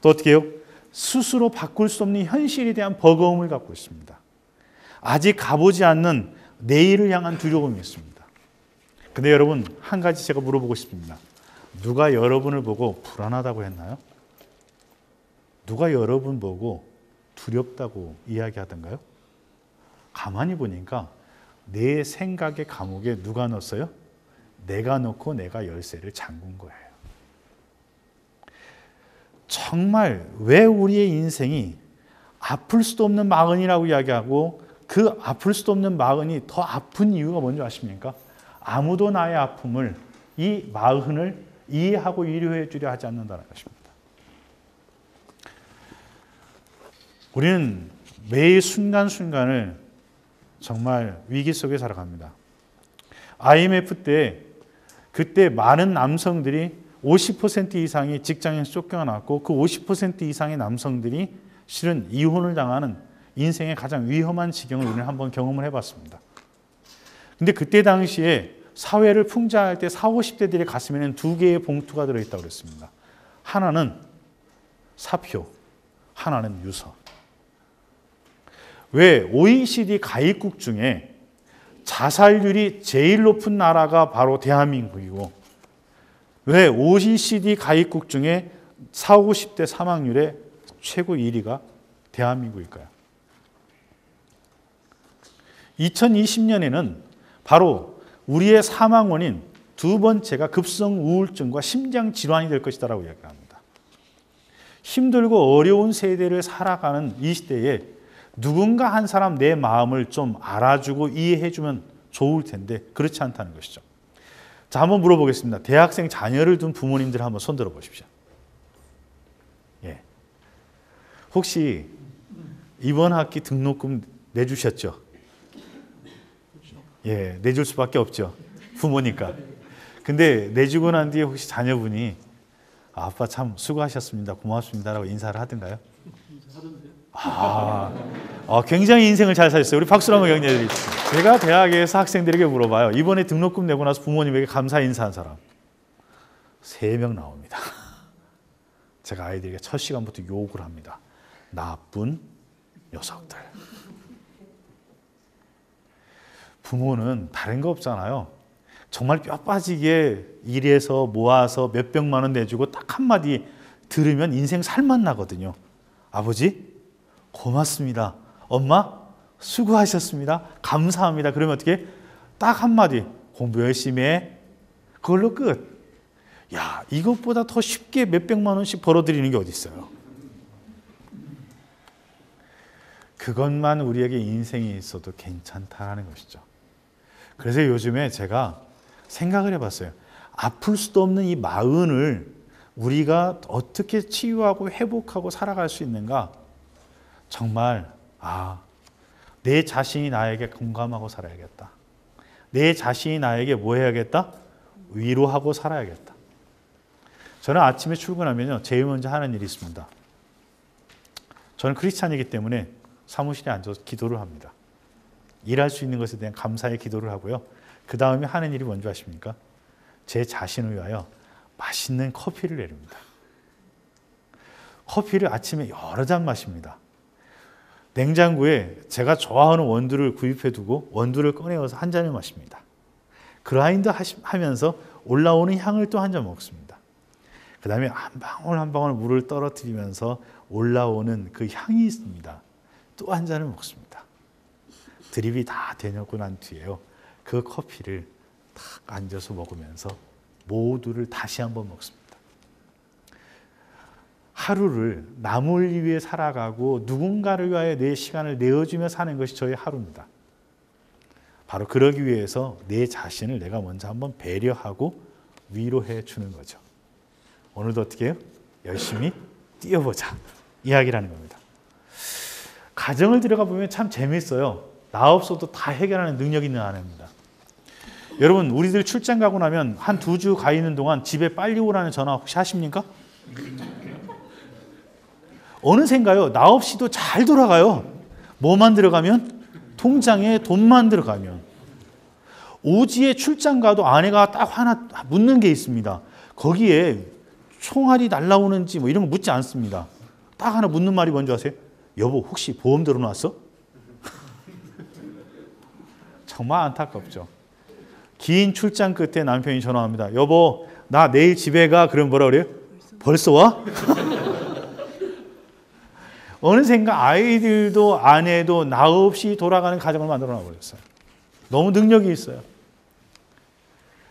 또 어떻게 해요? 스스로 바꿀 수 없는 현실에 대한 버거움을 갖고 있습니다. 아직 가보지 않는 내일을 향한 두려움이 있습니다. 근데 여러분, 한 가지 제가 물어보고 싶습니다. 누가 여러분을 보고 불안하다고 했나요? 누가 여러분 보고 두렵다고 이야기하던가요? 가만히 보니까 내 생각의 감옥에 누가 넣었어요? 내가 넣고 내가 열쇠를 잠근 거예요. 정말 왜 우리의 인생이 아플 수도 없는 마흔이라고 이야기하고 그 아플 수도 없는 마흔이 더 아픈 이유가 뭔지 아십니까? 아무도 나의 아픔을, 이 마흔을 이해하고 위로해 주려 하지 않는다는 것입니다. 우리는 매일 순간순간을 정말 위기 속에 살아갑니다. IMF 때 그때 많은 남성들이 50% 이상이 직장에서 쫓겨났고 그 50% 이상의 남성들이 실은 이혼을 당하는 인생의 가장 위험한 지경을 우리는 한번 경험을 해봤습니다. 근데 그때 당시에 사회를 풍자할 때 40, 50대들의 가슴에는 두 개의 봉투가 들어있다고 그랬습니다. 하나는 사표, 하나는 유서. 왜 OECD 가입국 중에 자살률이 제일 높은 나라가 바로 대한민국이고 왜 OECD 가입국 중에 40, 50대 사망률의 최고 1위가 대한민국일까요? 2020년에는 바로 우리의 사망 원인 두 번째가 급성 우울증과 심장 질환이 될 것이다라고 이야기합니다. 힘들고 어려운 세대를 살아가는 이 시대에 누군가 한 사람 내 마음을 좀 알아주고 이해해주면 좋을 텐데 그렇지 않다는 것이죠. 자, 한번 물어보겠습니다. 대학생 자녀를 둔 부모님들 한번 손 들어 보십시오. 예. 혹시 이번 학기 등록금 내주셨죠? 예, 내줄 수밖에 없죠. 부모니까. 근데 내주고 난 뒤에 혹시 자녀분이 아빠 참 수고하셨습니다. 고맙습니다라고 인사를 하던가요? 굉장히 인생을 잘 사셨어요. 우리 박수로 한번 격려해 드립시다. 제가 대학에서 학생들에게 물어봐요. 이번에 등록금 내고 나서 부모님에게 감사 인사한 사람 3명 나옵니다. 제가 아이들에게 첫 시간부터 욕을 합니다. 나쁜 녀석들. 부모는 다른 거 없잖아요. 정말 뼈 빠지게 일해서 모아서 몇백만 원 내주고 딱 한마디 들으면 인생 살맛 나거든요. 아버지 고맙습니다. 엄마 수고하셨습니다. 감사합니다. 그러면 어떻게? 딱 한마디 공부 열심히 해. 그걸로 끝. 야, 이것보다 더 쉽게 몇백만 원씩 벌어들이는 게 어디 있어요? 그것만 우리에게 인생이 있어도 괜찮다는 것이죠. 그래서 요즘에 제가 생각을 해봤어요. 아플 수도 없는 이 마흔을 우리가 어떻게 치유하고 회복하고 살아갈 수 있는가? 정말 내 자신이 나에게 공감하고 살아야겠다. 내 자신이 나에게 뭐 해야겠다? 위로하고 살아야겠다. 저는 아침에 출근하면요, 제일 먼저 하는 일이 있습니다. 저는 크리스찬이기 때문에 사무실에 앉아서 기도를 합니다. 일할 수 있는 것에 대한 감사의 기도를 하고요. 그 다음에 하는 일이 뭔지 아십니까? 제 자신을 위하여 맛있는 커피를 내립니다. 커피를 아침에 여러 잔 마십니다. 냉장고에 제가 좋아하는 원두를 구입해 두고 원두를 꺼내어서 한 잔을 마십니다. 그라인드 하면서 올라오는 향을 또 한 잔 먹습니다. 그 다음에 한 방울 한 방울 물을 떨어뜨리면서 올라오는 그 향이 있습니다. 또 한 잔을 먹습니다. 드립이 다 되놓고 난 뒤에요. 그 커피를 딱 앉아서 먹으면서 모두를 다시 한번 먹습니다. 하루를 남을 위해 살아가고 누군가를 위하여 내 시간을 내어주며 사는 것이 저의 하루입니다. 바로 그러기 위해서 내 자신을 내가 먼저 한번 배려하고 위로해 주는 거죠. 오늘도 어떻게 해요? 열심히 뛰어보자. 이야기를 하는 겁니다. 가정을 들어가 보면 참 재밌어요. 나 없어도 다 해결하는 능력 있는 아내입니다. 여러분, 우리들 출장 가고 나면 한 2주 가 있는 동안 집에 빨리 오라는 전화 혹시 하십니까? 어느샌가요? 나 없이도 잘 돌아가요. 뭐만 들어가면? 통장에 돈만 들어가면. 오지에 출장 가도 아내가 딱 하나 묻는 게 있습니다. 거기에 총알이 날라오는지 뭐 이런 거 묻지 않습니다. 딱 하나 묻는 말이 뭔지 아세요? 여보 혹시 보험 들어놨어? 정말 안타깝죠. 긴 출장 끝에 남편이 전화합니다. 여보 나 내일 집에 가. 그럼 뭐라 그래요? 벌써 와? 어느샌가 아이들도 아내도 나 없이 돌아가는 가정을 만들어 놔버렸어요. 너무 능력이 있어요.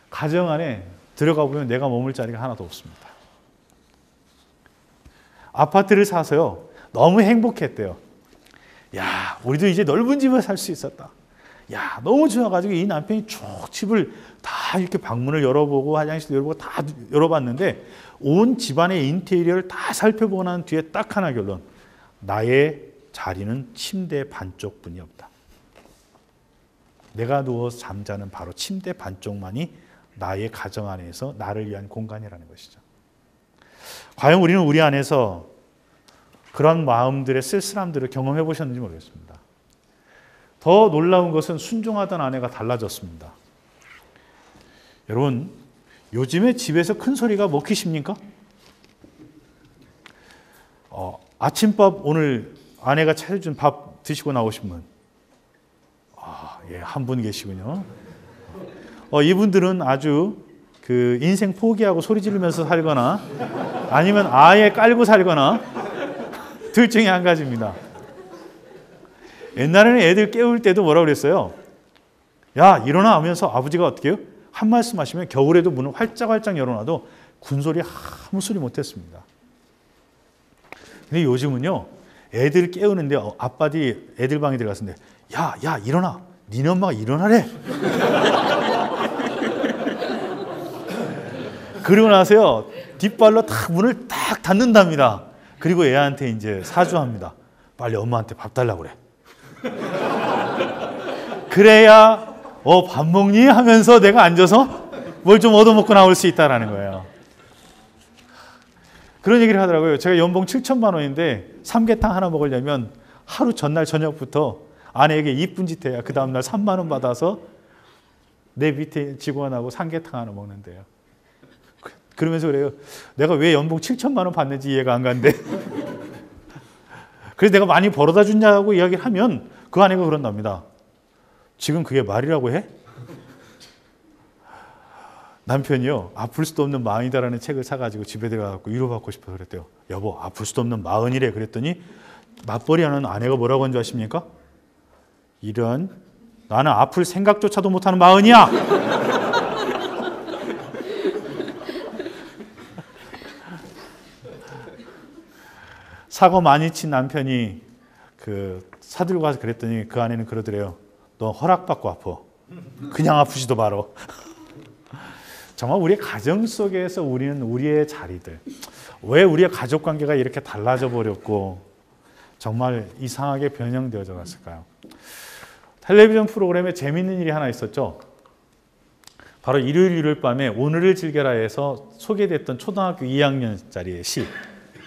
가정 안에 들어가 보면 내가 머물 자리가 하나도 없습니다. 아파트를 사서요. 너무 행복했대요. 야, 우리도 이제 넓은 집에 살 수 있었다. 야, 너무 좋아가지고 이 남편이 쭉 집을 다 이렇게 방문을 열어보고 화장실도 열어보고 다 열어봤는데 온 집안의 인테리어를 다 살펴보고 난 뒤에 딱 하나 결론. 나의 자리는 침대 반쪽뿐이 없다. 내가 누워서 잠자는 바로 침대 반쪽만이 나의 가정 안에서 나를 위한 공간이라는 것이죠. 과연 우리는 우리 안에서 그런 마음들의 쓸쓸함들을 경험해 보셨는지 모르겠습니다. 더 놀라운 것은 순종하던 아내가 달라졌습니다. 여러분, 요즘에 집에서 큰 소리가 먹히십니까? 아침밥 오늘 아내가 차려준 밥 드시고 나오신 분? 예, 한 분 계시군요. 이분들은 아주 그 인생 포기하고 소리 지르면서 살거나 아니면 아예 깔고 살거나 둘 중에 한 가지입니다. 옛날에는 애들 깨울 때도 뭐라고 그랬어요? 야, 일어나 하면서 아버지가 어떻게 해요? 한 말씀 하시면 겨울에도 문을 활짝활짝 열어놔도 군소리 아무 소리 못했습니다. 근데 요즘은요, 애들 깨우는데 아빠들이 애들 방에 들어갔는데 야, 일어나. 니네 엄마가 일어나래. 그러고 나서요, 뒷발로 탁 문을 딱 닫는답니다. 그리고 애한테 이제 사주합니다. 빨리 엄마한테 밥 달라고 그래. 그래야 밥 먹니? 하면서 내가 앉아서 뭘 좀 얻어먹고 나올 수 있다는 거예요. 그런 얘기를 하더라고요. 제가 연봉 7천만 원인데 삼계탕 하나 먹으려면 하루 전날 저녁부터 아내에게 이쁜 짓 해야 그 다음날 3만 원 받아서 내 밑에 직원하고 삼계탕 하나 먹는데요. 그러면서 그래요. 내가 왜 연봉 7천만 원 받는지 이해가 안 가는데. 그래서 내가 많이 벌어다 준다고 이야기를 하면 그 아내가 그런답니다. 지금 그게 말이라고 해? 남편이요. 아플 수도 없는 마흔이다라는 책을 사가지고 집에 들어가서 위로받고 싶어서 그랬대요. 여보, 아플 수도 없는 마흔이래. 그랬더니 맞벌이 하는 아내가 뭐라고 한 줄 아십니까? 이런, 나는 아플 생각조차도 못하는 마흔이야. 사고 많이 친 남편이 사들고 가서 그랬더니 그 아내는 그러더래요. 너 허락받고 아파. 그냥 아프지도 마라. 정말 우리의 가정 속에서 우리는 우리의 자리들, 왜 우리의 가족관계가 이렇게 달라져 버렸고 정말 이상하게 변형되어져 갔을까요? 텔레비전 프로그램에 재미있는 일이 하나 있었죠. 바로 일요일 밤에 오늘을 즐겨라에서 소개됐던 초등학교 2학년짜리의 시.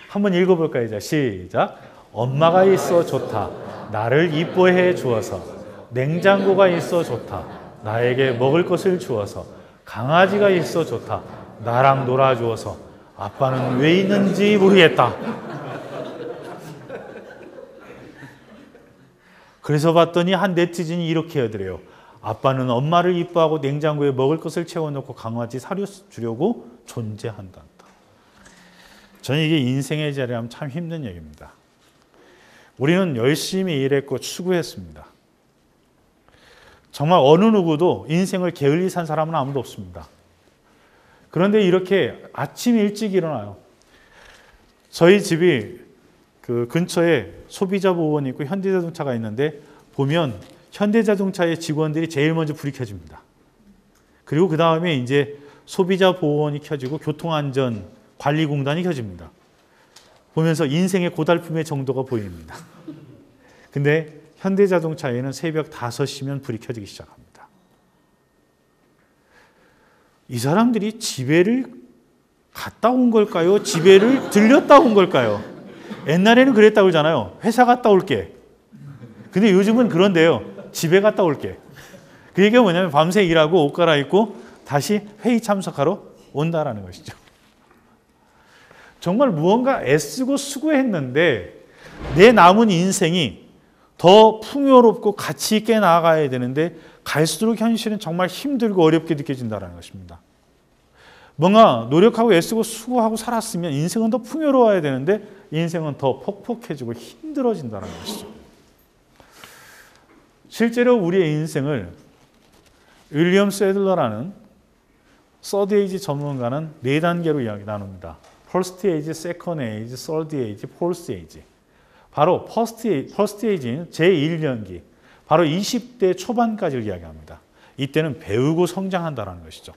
한번 읽어볼까요? 이제 시작. 엄마가 있어 좋다. 나를 이뻐해 주어서. 냉장고가 있어 좋다. 나에게 먹을 것을 주어서. 강아지가 있어 좋다. 나랑 놀아주어서. 아빠는 왜 있는지 모르겠다. 그래서 봤더니 한 네티즌이 이렇게 하더래요. 아빠는 엄마를 이뻐하고 냉장고에 먹을 것을 채워놓고 강아지 사료 주려고 존재한다. 저는 이게 인생의 자리라면 참 힘든 얘기입니다. 우리는 열심히 일했고 추구했습니다. 정말 어느 누구도 인생을 게을리 산 사람은 아무도 없습니다. 그런데 이렇게 아침 일찍 일어나요. 저희 집이 그 근처에 소비자 보호원이 있고 현대자동차가 있는데 보면 현대자동차의 직원들이 제일 먼저 불이 켜집니다. 그리고 그 다음에 이제 소비자 보호원이 켜지고 교통안전관리공단이 켜집니다. 보면서 인생의 고달픔의 정도가 보입니다. 근데 현대자동차에는 새벽 5시면 불이 켜지기 시작합니다. 이 사람들이 집에를 갔다 온 걸까요? 집에를 들렸다 온 걸까요? 옛날에는 그랬다고 그러잖아요. 회사 갔다 올게. 근데 요즘은 그런데요. 집에 갔다 올게. 그 얘기가 뭐냐면 밤새 일하고 옷 갈아입고 다시 회의 참석하러 온다라는 것이죠. 정말 무언가 애쓰고 수고했는데 내 남은 인생이 더 풍요롭고 가치 있게 나아가야 되는데 갈수록 현실은 정말 힘들고 어렵게 느껴진다는 것입니다. 뭔가 노력하고 애쓰고 수고하고 살았으면 인생은 더 풍요로워야 되는데 인생은 더 퍽퍽해지고 힘들어진다는 것이죠. 실제로 우리의 인생을 윌리엄 세들러라는 서드 에이지 전문가는 4단계로 이야기 나눕니다. 퍼스트 에이지, 세컨드 에이지, 서드 에이지, 포스 에이지. 바로 퍼스트 에이지는 제1년기, 바로 20대 초반까지를 이야기합니다. 이때는 배우고 성장한다는 것이죠.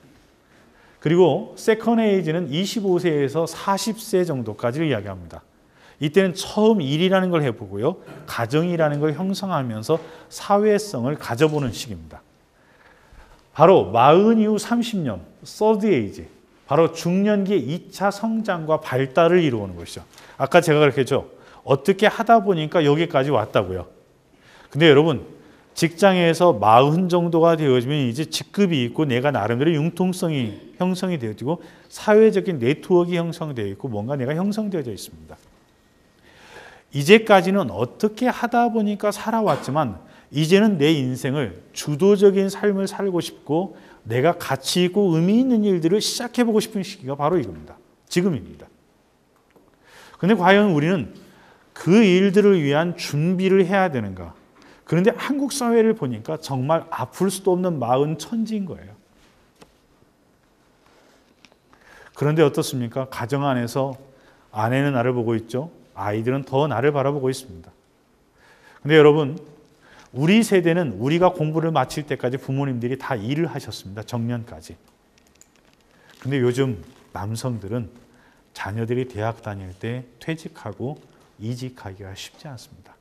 그리고 세컨드 에이지는 25세에서 40세 정도까지를 이야기합니다. 이때는 처음 일이라는 걸 해보고요. 가정이라는 걸 형성하면서 사회성을 가져보는 시기입니다. 바로 40 이후 30년, 서드 에이지, 바로 중년기의 2차 성장과 발달을 이루는 것이죠. 아까 제가 그렇게 했죠. 어떻게 하다 보니까 여기까지 왔다고요. 근데 여러분, 직장에서 40 정도가 되어지면 이제 직급이 있고 내가 나름대로 융통성이 형성이 되어지고 사회적인 네트워크가 형성되어 있고 뭔가 내가 형성되어져 있습니다. 이제까지는 어떻게 하다 보니까 살아왔지만 이제는 내 인생을 주도적인 삶을 살고 싶고 내가 가치 있고 의미 있는 일들을 시작해보고 싶은 시기가 바로 이겁니다. 지금입니다. 그런데 과연 우리는 그 일들을 위한 준비를 해야 되는가? 그런데 한국 사회를 보니까 정말 아플 수도 없는 마흔 천지인 거예요. 그런데 어떻습니까? 가정 안에서 아내는 나를 보고 있죠. 아이들은 더 나를 바라보고 있습니다. 근데 여러분, 우리 세대는 우리가 공부를 마칠 때까지 부모님들이 다 일을 하셨습니다. 정년까지. 근데 요즘 남성들은 자녀들이 대학 다닐 때 퇴직하고 이직하기가 쉽지 않습니다.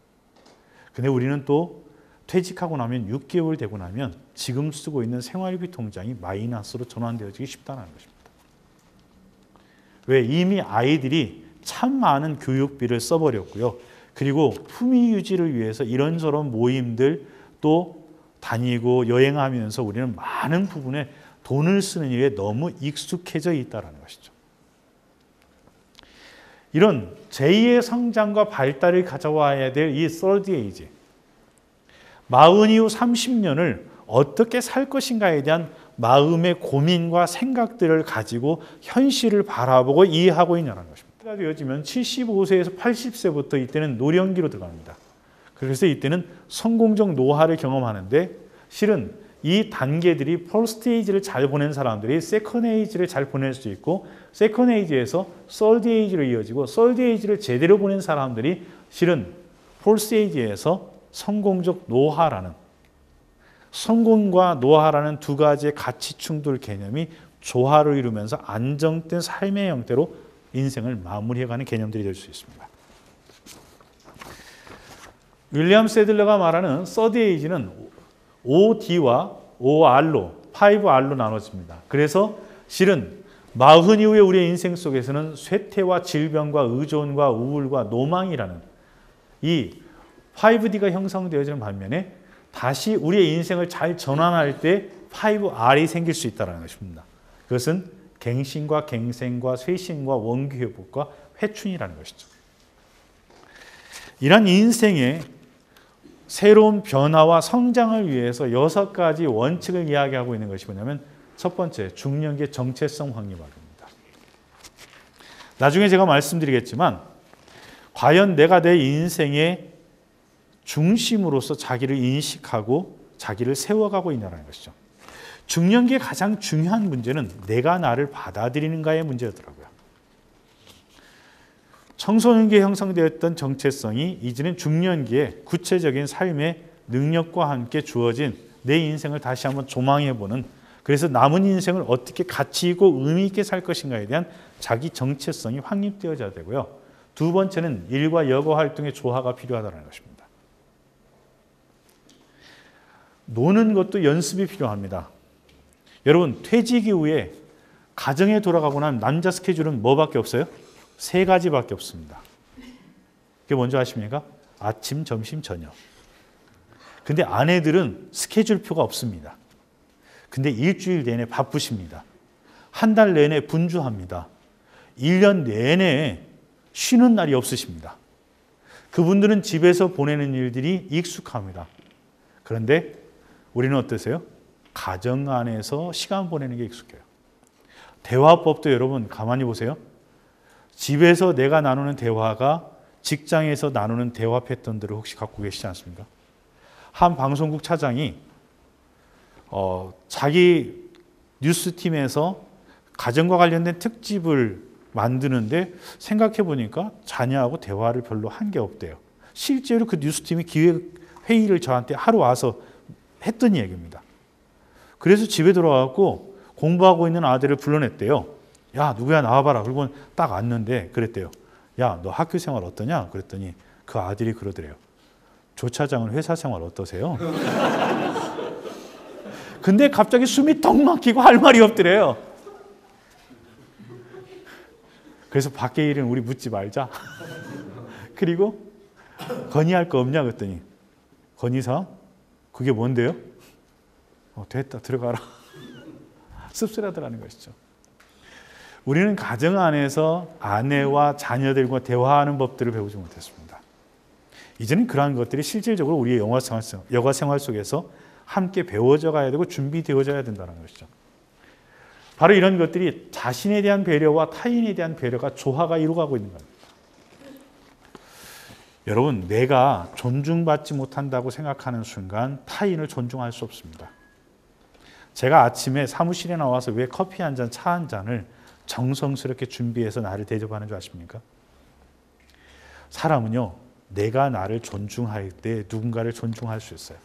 근데 우리는 또 퇴직하고 나면 6개월 되고 나면 지금 쓰고 있는 생활비 통장이 마이너스로 전환되어지기 쉽다는 것입니다. 왜? 이미 아이들이 참 많은 교육비를 써버렸고요. 그리고 품위 유지를 위해서 이런저런 모임들 또 다니고 여행하면서 우리는 많은 부분에 돈을 쓰는 일에 너무 익숙해져 있다는 것이죠. 이런 제2의 성장과 발달을 가져와야 될 이 서드 에이지, 40 이후 30년을 어떻게 살 것인가에 대한 마음의 고민과 생각들을 가지고 현실을 바라보고 이해하고 있냐는 것입니다. 때가 되어지면 75세에서 80세부터 이때는 노령기로 들어갑니다. 그래서 이때는 성공적 노화를 경험하는데 실은 이 단계들이 퍼스트 에이지를 잘 보낸 사람들이 세컨드 에이지를 잘 보낼 수 있고 세컨드 에이지에서 서드 에이지로 이어지고 서드 에이지를 제대로 보낸 사람들이 실은 포스 에이지에서 성공적 노화라는 성공과 노화라는 두 가지의 가치 충돌 개념이 조화를 이루면서 안정된 삶의 형태로 인생을 마무리해가는 개념들이 될 수 있습니다. 윌리엄 세들러가 말하는 서드 에이지는 OD와 OR로, 5R로 나눠집니다. 그래서 실은 40 이후의 우리의 인생 속에서는 쇠퇴와 질병과 의존과 우울과 노망이라는 이 5D가 형성되어지는 반면에 다시 우리의 인생을 잘 전환할 때 5R이 생길 수 있다는 것입니다. 그것은 갱신과 갱생과 쇄신과 원기 회복과 회춘이라는 것이죠. 이런 인생의 새로운 변화와 성장을 위해서 6가지 원칙을 이야기하고 있는 것이 뭐냐면 첫 번째, 중년기의 정체성 확립입니다. 나중에 제가 말씀드리겠지만 과연 내가 내 인생의 중심으로서 자기를 인식하고 자기를 세워가고 있냐는 것이죠. 중년기의 가장 중요한 문제는 내가 나를 받아들이는가의 문제였더라고요. 청소년기에 형성되었던 정체성이 이제는 중년기에 구체적인 삶의 능력과 함께 주어진 내 인생을 다시 한번 조망해보는, 그래서 남은 인생을 어떻게 가치 있고 의미 있게 살 것인가에 대한 자기 정체성이 확립되어져야 되고요. 두 번째는 일과 여가 활동의 조화가 필요하다는 것입니다. 노는 것도 연습이 필요합니다. 여러분, 퇴직 이후에 가정에 돌아가고 난 남자 스케줄은 뭐밖에 없어요? 3가지밖에 없습니다. 그게 뭔지 아십니까? 아침, 점심, 저녁. 근데 아내들은 스케줄표가 없습니다. 근데 일주일 내내 바쁘십니다. 한 달 내내 분주합니다. 1년 내내 쉬는 날이 없으십니다. 그분들은 집에서 보내는 일들이 익숙합니다. 그런데 우리는 어떠세요? 가정 안에서 시간 보내는 게 익숙해요. 대화법도 여러분 가만히 보세요. 집에서 내가 나누는 대화가 직장에서 나누는 대화 패턴들을 혹시 갖고 계시지 않습니까? 한 방송국 차장이 자기 뉴스팀에서 가정과 관련된 특집을 만드는데 생각해 보니까 자녀하고 대화를 별로 한 게 없대요. 실제로 그 뉴스팀이 기획 회의를 저한테 하루 와서 했던 얘기입니다. 그래서 집에 들어와서 공부하고 있는 아들을 불러냈대요. 야, 누구야 나와봐라. 그리고 딱 왔는데 그랬대요. 야, 너 학교 생활 어떠냐? 그랬더니 그 아들이 그러더래요. 조 차장은 회사 생활 어떠세요? 근데 갑자기 숨이 턱 막히고 할 말이 없더래요. 그래서 밖에 일은 우리 묻지 말자. 그리고 건의할 거 없냐 그랬더니 건의사? 그게 뭔데요? 됐다 들어가라. 씁쓸하더라는 것이죠. 우리는 가정 안에서 아내와 자녀들과 대화하는 법들을 배우지 못했습니다. 이제는 그러한 것들이 실질적으로 우리의 여가 생활 속에서 함께 배워져 가야 되고 준비되어져야 된다는 것이죠. 바로 이런 것들이 자신에 대한 배려와 타인에 대한 배려가 조화가 이루어가고 있는 겁니다. 여러분, 내가 존중받지 못한다고 생각하는 순간 타인을 존중할 수 없습니다. 제가 아침에 사무실에 나와서 왜 커피 한 잔, 차 한 잔을 정성스럽게 준비해서 나를 대접하는 줄 아십니까? 사람은요, 내가 나를 존중할 때 누군가를 존중할 수 있어요.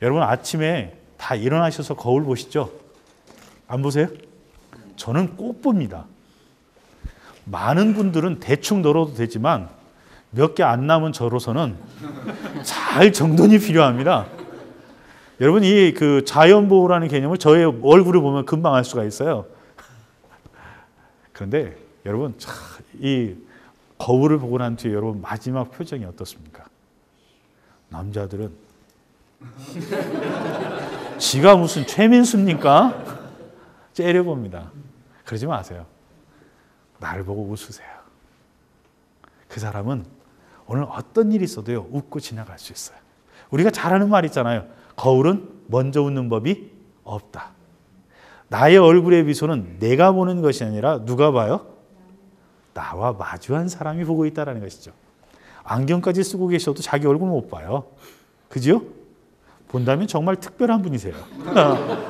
여러분, 아침에 다 일어나셔서 거울 보시죠? 안 보세요? 저는 꼭 봅니다. 많은 분들은 대충 널어도 되지만 몇 개 안 남은 저로서는 잘 정돈이 필요합니다. 여러분, 이 그 자연보호라는 개념을 저의 얼굴을 보면 금방 알 수가 있어요. 그런데 여러분, 이 거울을 보고 난 뒤에 여러분 마지막 표정이 어떻습니까? 남자들은 지가 무슨 최민수입니까? 째려봅니다. 그러지 마세요. 나를 보고 웃으세요. 그 사람은 오늘 어떤 일이 있어도요, 웃고 지나갈 수 있어요. 우리가 잘 하는 말 있잖아요. 거울은 먼저 웃는 법이 없다. 나의 얼굴의 미소는 내가 보는 것이 아니라 누가 봐요? 나와 마주한 사람이 보고 있다는 것이죠. 안경까지 쓰고 계셔도 자기 얼굴 못 봐요. 그죠? 본다면 정말 특별한 분이세요.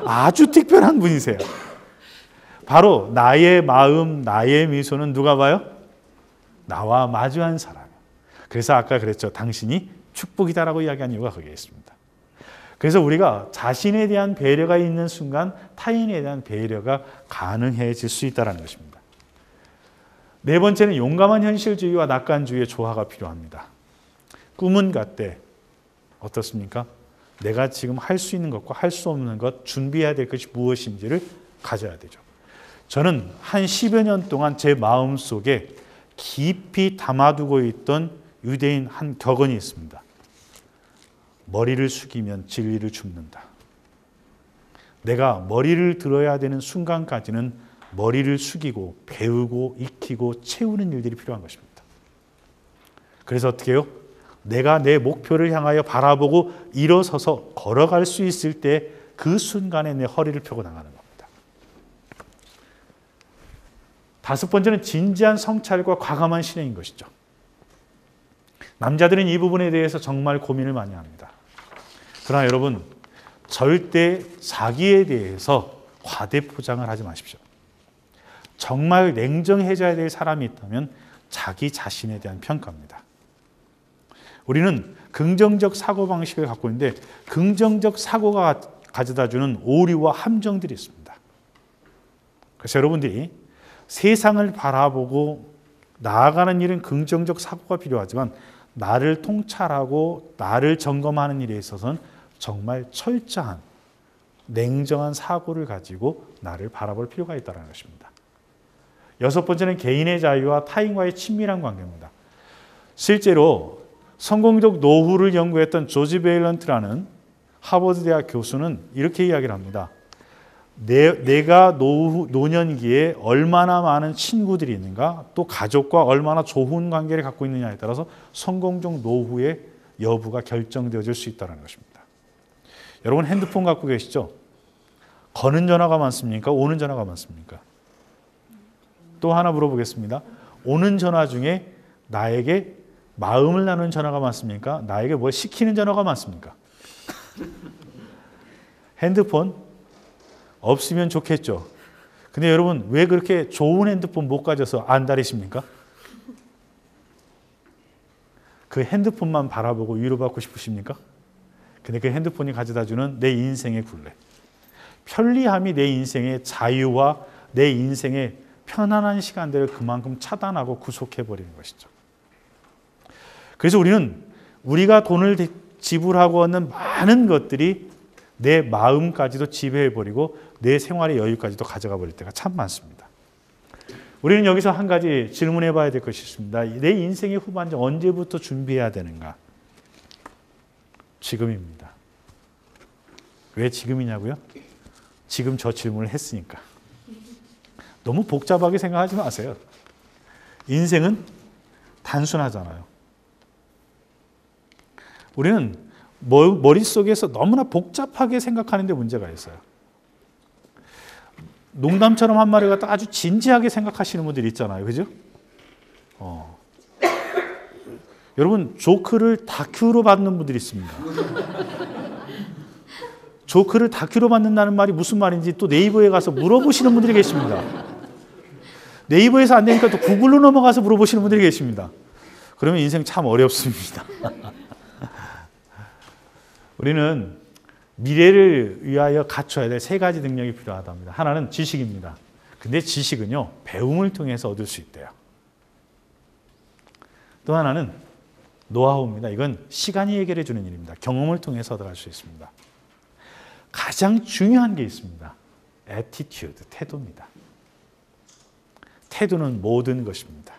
아주 특별한 분이세요. 바로 나의 마음, 나의 미소는 누가 봐요? 나와 마주한 사람. 그래서 아까 그랬죠. 당신이 축복이다라고 이야기한 이유가 거기에 있습니다. 그래서 우리가 자신에 대한 배려가 있는 순간 타인에 대한 배려가 가능해질 수 있다는 것입니다. 네 번째는 용감한 현실주의와 낙관주의의 조화가 필요합니다. 꿈은 같되 어떻습니까? 내가 지금 할 수 있는 것과 할 수 없는 것, 준비해야 될 것이 무엇인지를 가져야 되죠. 저는 한 10여 년 동안 제 마음속에 깊이 담아두고 있던 유대인 한 격언이 있습니다. 머리를 숙이면 진리를 줍는다. 내가 머리를 들어야 되는 순간까지는 머리를 숙이고 배우고 익히고 채우는 일들이 필요한 것입니다. 그래서 어떻게 해요? 내가 내 목표를 향하여 바라보고 일어서서 걸어갈 수 있을 때 그 순간에 내 허리를 펴고 나가는 겁니다. 다섯 번째는 진지한 성찰과 과감한 실행인 것이죠. 남자들은 이 부분에 대해서 정말 고민을 많이 합니다. 그러나 여러분, 절대 자기에 대해서 과대 포장을 하지 마십시오. 정말 냉정해져야 될 사람이 있다면 자기 자신에 대한 평가입니다. 우리는 긍정적 사고방식을 갖고 있는데 긍정적 사고가 가져다주는 오류와 함정들이 있습니다. 그래서 여러분들이 세상을 바라보고 나아가는 일은 긍정적 사고가 필요하지만 나를 통찰하고 나를 점검하는 일에 있어서는 정말 철저한 냉정한 사고를 가지고 나를 바라볼 필요가 있다는 것입니다. 여섯 번째는 개인의 자유와 타인과의 친밀한 관계입니다. 실제로 성공적 노후를 연구했던 조지 베일런트라는 하버드 대학 교수는 이렇게 이야기를 합니다. 내가 노년기에 얼마나 많은 친구들이 있는가, 또 가족과 얼마나 좋은 관계를 갖고 있느냐에 따라서 성공적 노후의 여부가 결정되어질 수 있다는 것입니다. 여러분 핸드폰 갖고 계시죠? 거는 전화가 많습니까? 오는 전화가 많습니까? 또 하나 물어보겠습니다. 오는 전화 중에 나에게 마음을 나누는 전화가 많습니까? 나에게 뭘 시키는 전화가 많습니까? 핸드폰 없으면 좋겠죠. 근데 여러분 왜 그렇게 좋은 핸드폰 못 가져서 안달이십니까? 그 핸드폰만 바라보고 위로받고 싶으십니까? 근데 그 핸드폰이 가져다주는 내 인생의 굴레, 편리함이 내 인생의 자유와 내 인생의 편안한 시간들을 그만큼 차단하고 구속해버리는 것이죠. 그래서 우리가 돈을 지불하고 있는 많은 것들이 내 마음까지도 지배해버리고 내 생활의 여유까지도 가져가 버릴 때가 참 많습니다. 우리는 여기서 한 가지 질문해 봐야 될 것이 있습니다. 내 인생의 후반전 언제부터 준비해야 되는가? 지금입니다. 왜 지금이냐고요? 지금 저 질문을 했으니까. 너무 복잡하게 생각하지 마세요. 인생은 단순하잖아요. 우리는 머릿속에서 너무나 복잡하게 생각하는 데 문제가 있어요. 농담처럼 한 말을 갖다 아주 진지하게 생각하시는 분들이 있잖아요. 그죠? 여러분 조크를 다큐로 받는 분들이 있습니다. 조크를 다큐로 받는다는 말이 무슨 말인지 또 네이버에 가서 물어보시는 분들이 계십니다. 네이버에서 안 되니까 또 구글로 넘어가서 물어보시는 분들이 계십니다. 그러면 인생 참 어렵습니다. 우리는 미래를 위하여 갖춰야 될 세 가지 능력이 필요하답니다. 하나는 지식입니다. 근데 지식은요, 배움을 통해서 얻을 수 있대요. 또 하나는 노하우입니다. 이건 시간이 해결해 주는 일입니다. 경험을 통해서 얻어갈 수 있습니다. 가장 중요한 게 있습니다. attitude, 태도입니다. 태도는 모든 것입니다.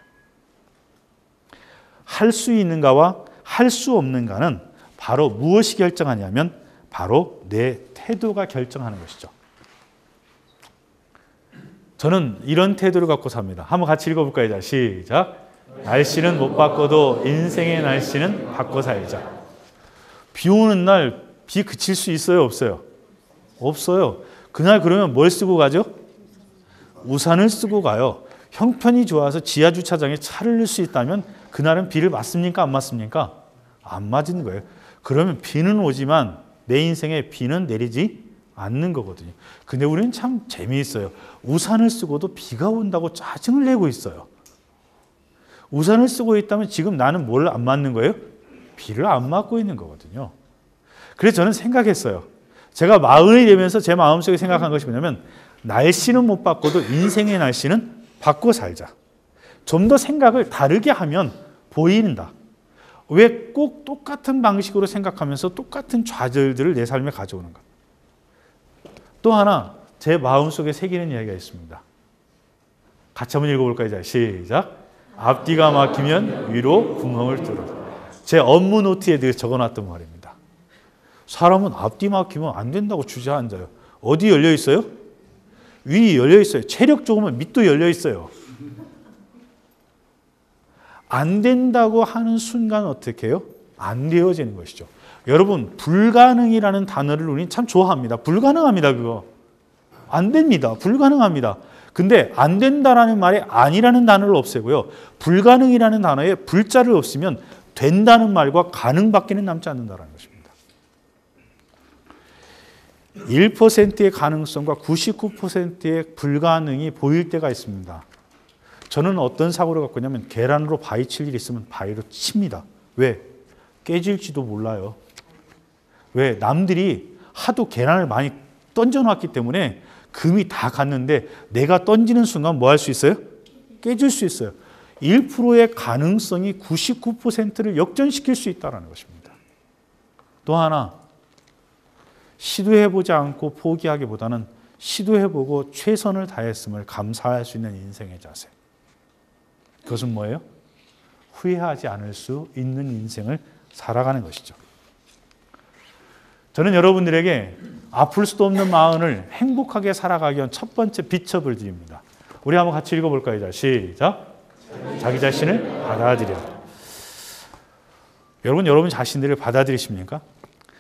할 수 있는가와 할 수 없는가는 바로 무엇이 결정하냐면 바로 내 태도가 결정하는 것이죠. 저는 이런 태도를 갖고 삽니다. 한번 같이 읽어볼까요? 시작. 날씨는 못 바꿔도 인생의 날씨는 바꿔 살자. 비 오는 날 비 그칠 수 있어요? 없어요? 없어요. 그날 그러면 뭘 쓰고 가죠? 우산을 쓰고 가요. 형편이 좋아서 지하 주차장에 차를 넣을 수 있다면 그날은 비를 맞습니까? 안 맞습니까? 안 맞은 거예요. 그러면 비는 오지만 내 인생에 비는 내리지 않는 거거든요. 근데 우리는 참 재미있어요. 우산을 쓰고도 비가 온다고 짜증을 내고 있어요. 우산을 쓰고 있다면 지금 나는 뭘 안 맞는 거예요? 비를 안 맞고 있는 거거든요. 그래서 저는 생각했어요. 제가 마흔이 되면서 제 마음속에 생각한 것이 뭐냐면 날씨는 못 바꿔도 인생의 날씨는 바꿔 살자. 좀 더 생각을 다르게 하면 보인다. 왜 꼭 똑같은 방식으로 생각하면서 똑같은 좌절들을 내 삶에 가져오는가? 또 하나 제 마음속에 새기는 이야기가 있습니다. 같이 한번 읽어볼까요? 시작. 앞뒤가 막히면 위로 구멍을 뚫어. 제 업무 노트에 적어놨던 말입니다. 사람은 앞뒤 막히면 안 된다고 주저앉아요. 어디 열려 있어요? 위 열려 있어요. 체력 좋으면 밑도 열려 있어요. 안 된다고 하는 순간 어떻게 해요? 안 되어지는 것이죠. 여러분 불가능이라는 단어를 우리는 참 좋아합니다. 불가능합니다. 그거 안 됩니다. 불가능합니다. 근데 안 된다라는 말에 아니라는 단어를 없애고요. 불가능이라는 단어에 불자를 없으면 된다는 말과 가능밖에는 남지 않는다는 것입니다. 1%의 가능성과 99%의 불가능이 보일 때가 있습니다. 저는 어떤 사고를 갖고 있냐면 계란으로 바위 칠 일이 있으면 바위로 칩니다. 왜? 깨질지도 몰라요. 왜? 남들이 하도 계란을 많이 던져놨기 때문에 금이 다 갔는데 내가 던지는 순간 뭐 할 수 있어요? 깨질 수 있어요. 1%의 가능성이 99%를 역전시킬 수 있다는 것입니다. 또 하나, 시도해보지 않고 포기하기보다는 시도해보고 최선을 다했음을 감사할 수 있는 인생의 자세. 그것은 뭐예요? 후회하지 않을 수 있는 인생을 살아가는 것이죠. 저는 여러분들에게 아플 수도 없는 마음을 행복하게 살아가기 위한 첫 번째 비첩을 드립니다. 우리 한번 같이 읽어볼까요? 자, 시작. 자기 자신을 받아들여. 여러분 자신들을 받아들이십니까?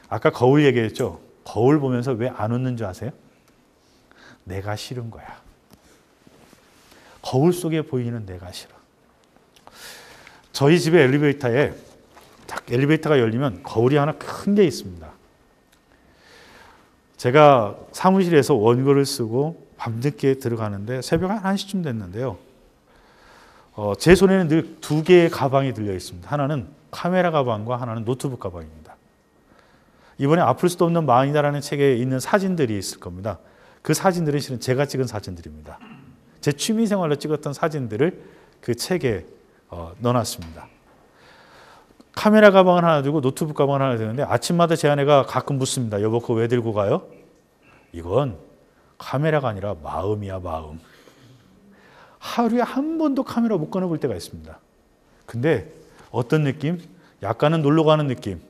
아까 거울 얘기했죠? 거울 보면서 왜 안 웃는 줄 아세요? 내가 싫은 거야. 거울 속에 보이는 내가 싫어. 저희 집의 엘리베이터에 딱 엘리베이터가 열리면 거울이 하나 큰 게 있습니다. 제가 사무실에서 원고를 쓰고 밤늦게 들어가는데 새벽 1시쯤 됐는데요. 제 손에는 늘 두 개의 가방이 들려 있습니다. 하나는 카메라 가방과 하나는 노트북 가방입니다. 이번에 아플 수도 없는 마음이다라는 책에 있는 사진들이 있을 겁니다. 그 사진들은 실은 제가 찍은 사진들입니다. 제 취미생활로 찍었던 사진들을 그 책에 넣어놨습니다. 카메라 가방을 하나 들고 노트북 가방을 하나 드는데 아침마다 제 아내가 가끔 묻습니다. 여보 그거 왜 들고 가요? 이건 카메라가 아니라 마음이야 마음. 하루에 한 번도 카메라 못 꺼내볼 때가 있습니다. 근데 어떤 느낌? 약간은 놀러 가는 느낌,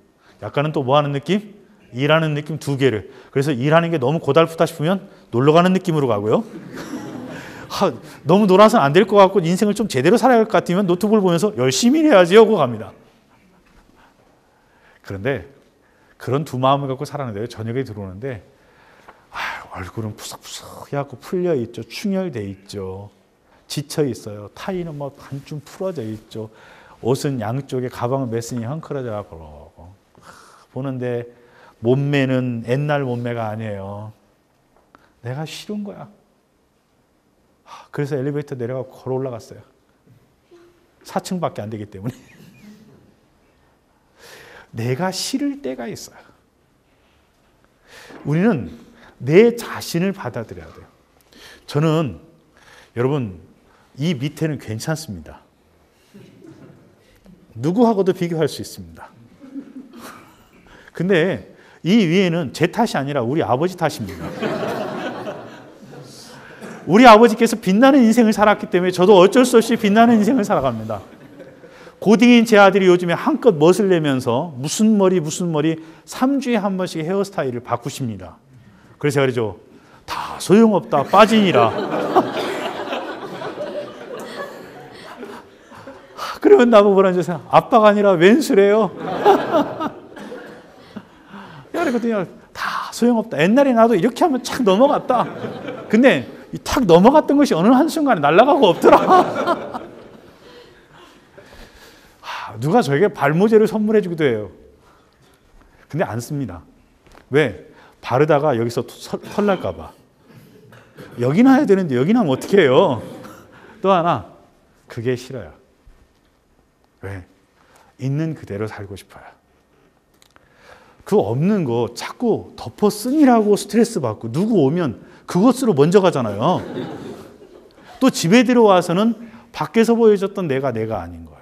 약간은 또 뭐 하는 느낌? 일하는 느낌 두 개를. 그래서 일하는 게 너무 고달프다 싶으면 놀러 가는 느낌으로 가고요. 너무 놀아서는 안 될 것 같고 인생을 좀 제대로 살아야 할 것 같으면 노트북을 보면서 열심히 해야지 하고 갑니다. 그런데 그런 두 마음을 갖고 살았는데요. 저녁에 들어오는데 얼굴은 푸석푸석해갖고 풀려 있죠. 충혈돼 있죠. 지쳐 있어요. 타이는 뭐 반쯤 풀어져 있죠. 옷은 양쪽에 가방을 맸으니 헝클어져 갖고 보는데 몸매는 옛날 몸매가 아니에요. 내가 싫은 거야. 그래서 엘리베이터 내려가고 걸어 올라갔어요. 4층밖에 안 되기 때문에. 내가 싫을 때가 있어요. 우리는 내 자신을 받아들여야 돼요. 저는 여러분 이 밑에는 괜찮습니다. 누구하고도 비교할 수 있습니다. 근데 이 위에는 제 탓이 아니라 우리 아버지 탓입니다. 우리 아버지께서 빛나는 인생을 살았기 때문에 저도 어쩔 수 없이 빛나는 인생을 살아갑니다. 고딩인 제 아들이 요즘에 한껏 멋을 내면서 무슨 머리 3주에 한 번씩 헤어스타일을 바꾸십니다. 그래서 제가 그러죠. 다 소용없다 빠지니라. 그러면 나보고 뭐라는 줄 아세요? 아빠가 아니라 왼수래요. 그랬거든요. 다 소용없다. 옛날에 나도 이렇게 하면 착 넘어갔다. 근데 탁 넘어갔던 것이 어느 한순간에 날아가고 없더라. 누가 저에게 발모제를 선물해 주기도 해요. 근데 안 씁니다. 왜? 바르다가 여기서 털 날까 봐. 여기 놔야 되는데 여기 나면 어떻게 해요? 또 하나, 그게 싫어요. 왜? 있는 그대로 살고 싶어요. 그 없는 거 자꾸 덮어 쓰니라고 스트레스 받고 누구 오면 그것으로 먼저 가잖아요. 또 집에 들어와서는 밖에서 보여줬던 내가 아닌 거예요.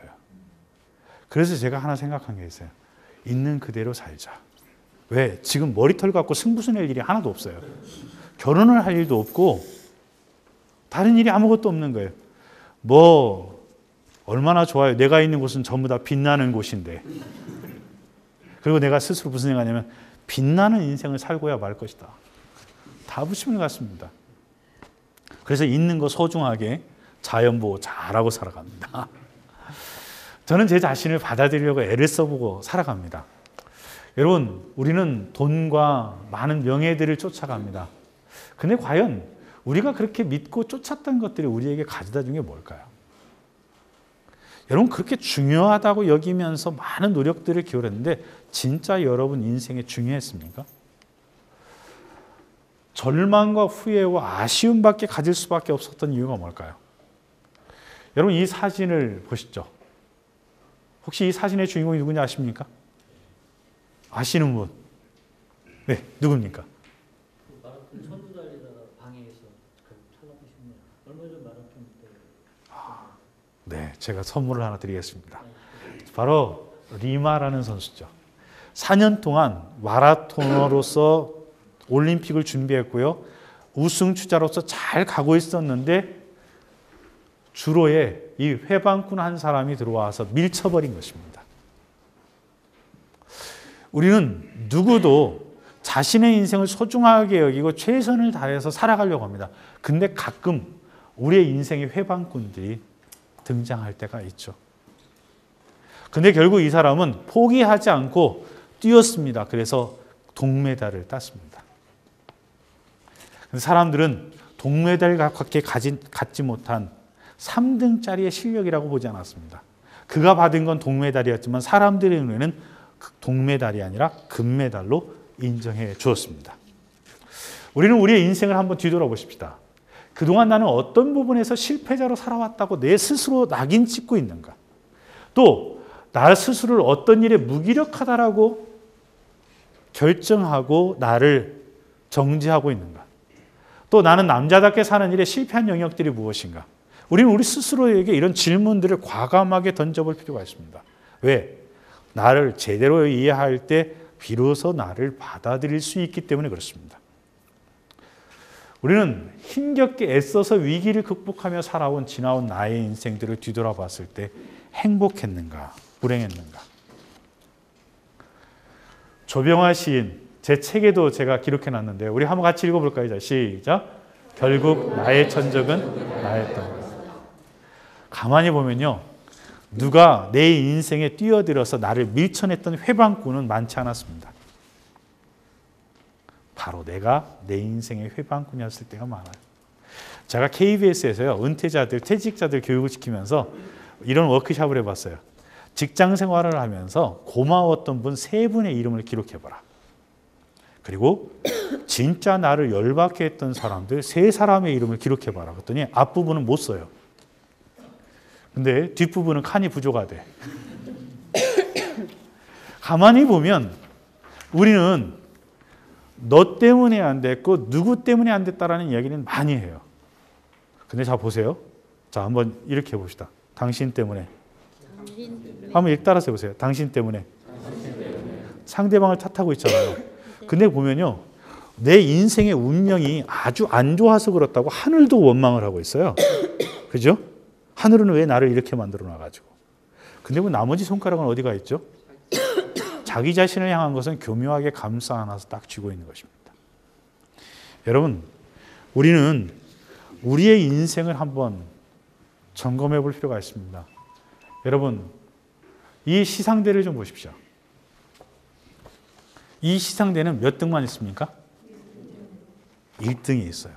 그래서 제가 하나 생각한 게 있어요. 있는 그대로 살자. 왜? 지금 머리털 갖고 승부수 낼 일이 하나도 없어요. 결혼을 할 일도 없고 다른 일이 아무것도 없는 거예요. 뭐 얼마나 좋아요. 내가 있는 곳은 전부 다 빛나는 곳인데. 그리고 내가 스스로 무슨 생각하냐면 빛나는 인생을 살고야 말 것이다. 다 부심을 갖습니다. 그래서 있는 거 소중하게 자연보호 잘하고 살아갑니다. 저는 제 자신을 받아들이려고 애를 써보고 살아갑니다. 여러분, 우리는 돈과 많은 명예들을 쫓아갑니다. 근데 과연 우리가 그렇게 믿고 쫓았던 것들이 우리에게 가져다 준 게 뭘까요? 여러분, 그렇게 중요하다고 여기면서 많은 노력들을 기울였는데 진짜 여러분 인생에 중요했습니까? 절망과 후회와 아쉬움밖에 가질 수밖에 없었던 이유가 뭘까요? 여러분, 이 사진을 보시죠. 혹시 이 사진의 주인공이 누군지 아십니까? 아시는 분? 네, 누굽니까? 마라톤 선두 달리다가 방해해서 탈락하셨네요. 얼마 전 마라톤 때. 네, 제가 선물을 하나 드리겠습니다. 바로 리마라는 선수죠. 4년 동안 마라토너로서 올림픽을 준비했고요. 우승 주자로서 잘 가고 있었는데 주로에 이 회방꾼 한 사람이 들어와서 밀쳐버린 것입니다. 우리는 누구도 자신의 인생을 소중하게 여기고 최선을 다해서 살아가려고 합니다. 근데 가끔 우리의 인생의 회방꾼들이 등장할 때가 있죠. 근데 결국 이 사람은 포기하지 않고 뛰었습니다. 그래서 동메달을 땄습니다. 사람들은 동메달밖에 갖지 못한 3등짜리의 실력이라고 보지 않았습니다. 그가 받은 건 동메달이었지만 사람들의 눈에는 동메달이 아니라 금메달로 인정해 주었습니다. 우리는 우리의 인생을 한번 뒤돌아보십시다. 그동안 나는 어떤 부분에서 실패자로 살아왔다고 내 스스로 낙인 찍고 있는가? 또 나 스스로를 어떤 일에 무기력하다라고 결정하고 나를 정지하고 있는가? 또 나는 남자답게 사는 일에 실패한 영역들이 무엇인가? 우리는 우리 스스로에게 이런 질문들을 과감하게 던져볼 필요가 있습니다. 왜? 나를 제대로 이해할 때 비로소 나를 받아들일 수 있기 때문에 그렇습니다. 우리는 힘겹게 애써서 위기를 극복하며 살아온 지나온 나의 인생들을 뒤돌아봤을 때 행복했는가? 불행했는가? 조병화 시인, 제 책에도 제가 기록해놨는데 우리 한번 같이 읽어볼까요? 자, 시작. 결국 나의 천적은 나였던 것. 가만히 보면요. 누가 내 인생에 뛰어들어서 나를 밀쳐냈던 회방꾼은 많지 않았습니다. 바로 내가 내 인생의 회방꾼이었을 때가 많아요. 제가 KBS에서요. 은퇴자들, 퇴직자들 교육을 시키면서 이런 워크숍을 해봤어요. 직장 생활을 하면서 고마웠던 분 3분의 이름을 기록해봐라. 그리고 진짜 나를 열받게 했던 사람들 3사람의 이름을 기록해봐라. 그랬더니 앞부분은 못 써요. 근데 뒷부분은 칸이 부족하대. 가만히 보면 우리는 너 때문에 안 됐고 누구 때문에 안 됐다라는 이야기는 많이 해요. 근데 자 보세요. 자 한번 이렇게 해봅시다. 당신 때문에. 한번 따라서 해보세요. 당신 때문에. 상대방을 탓하고 있잖아요. 근데 보면요. 내 인생의 운명이 아주 안 좋아서 그렇다고 하늘도 원망을 하고 있어요. 그죠? 하늘은 왜 나를 이렇게 만들어 놔가지고. 근데 뭐 나머지 손가락은 어디가 있죠? 자기 자신을 향한 것은 교묘하게 감싸 안아서 딱 쥐고 있는 것입니다. 여러분, 우리는 우리의 인생을 한번 점검해 볼 필요가 있습니다. 여러분, 이 시상대를 좀 보십시오. 이 시상대는 몇 등만 있습니까? 1등이 있어요.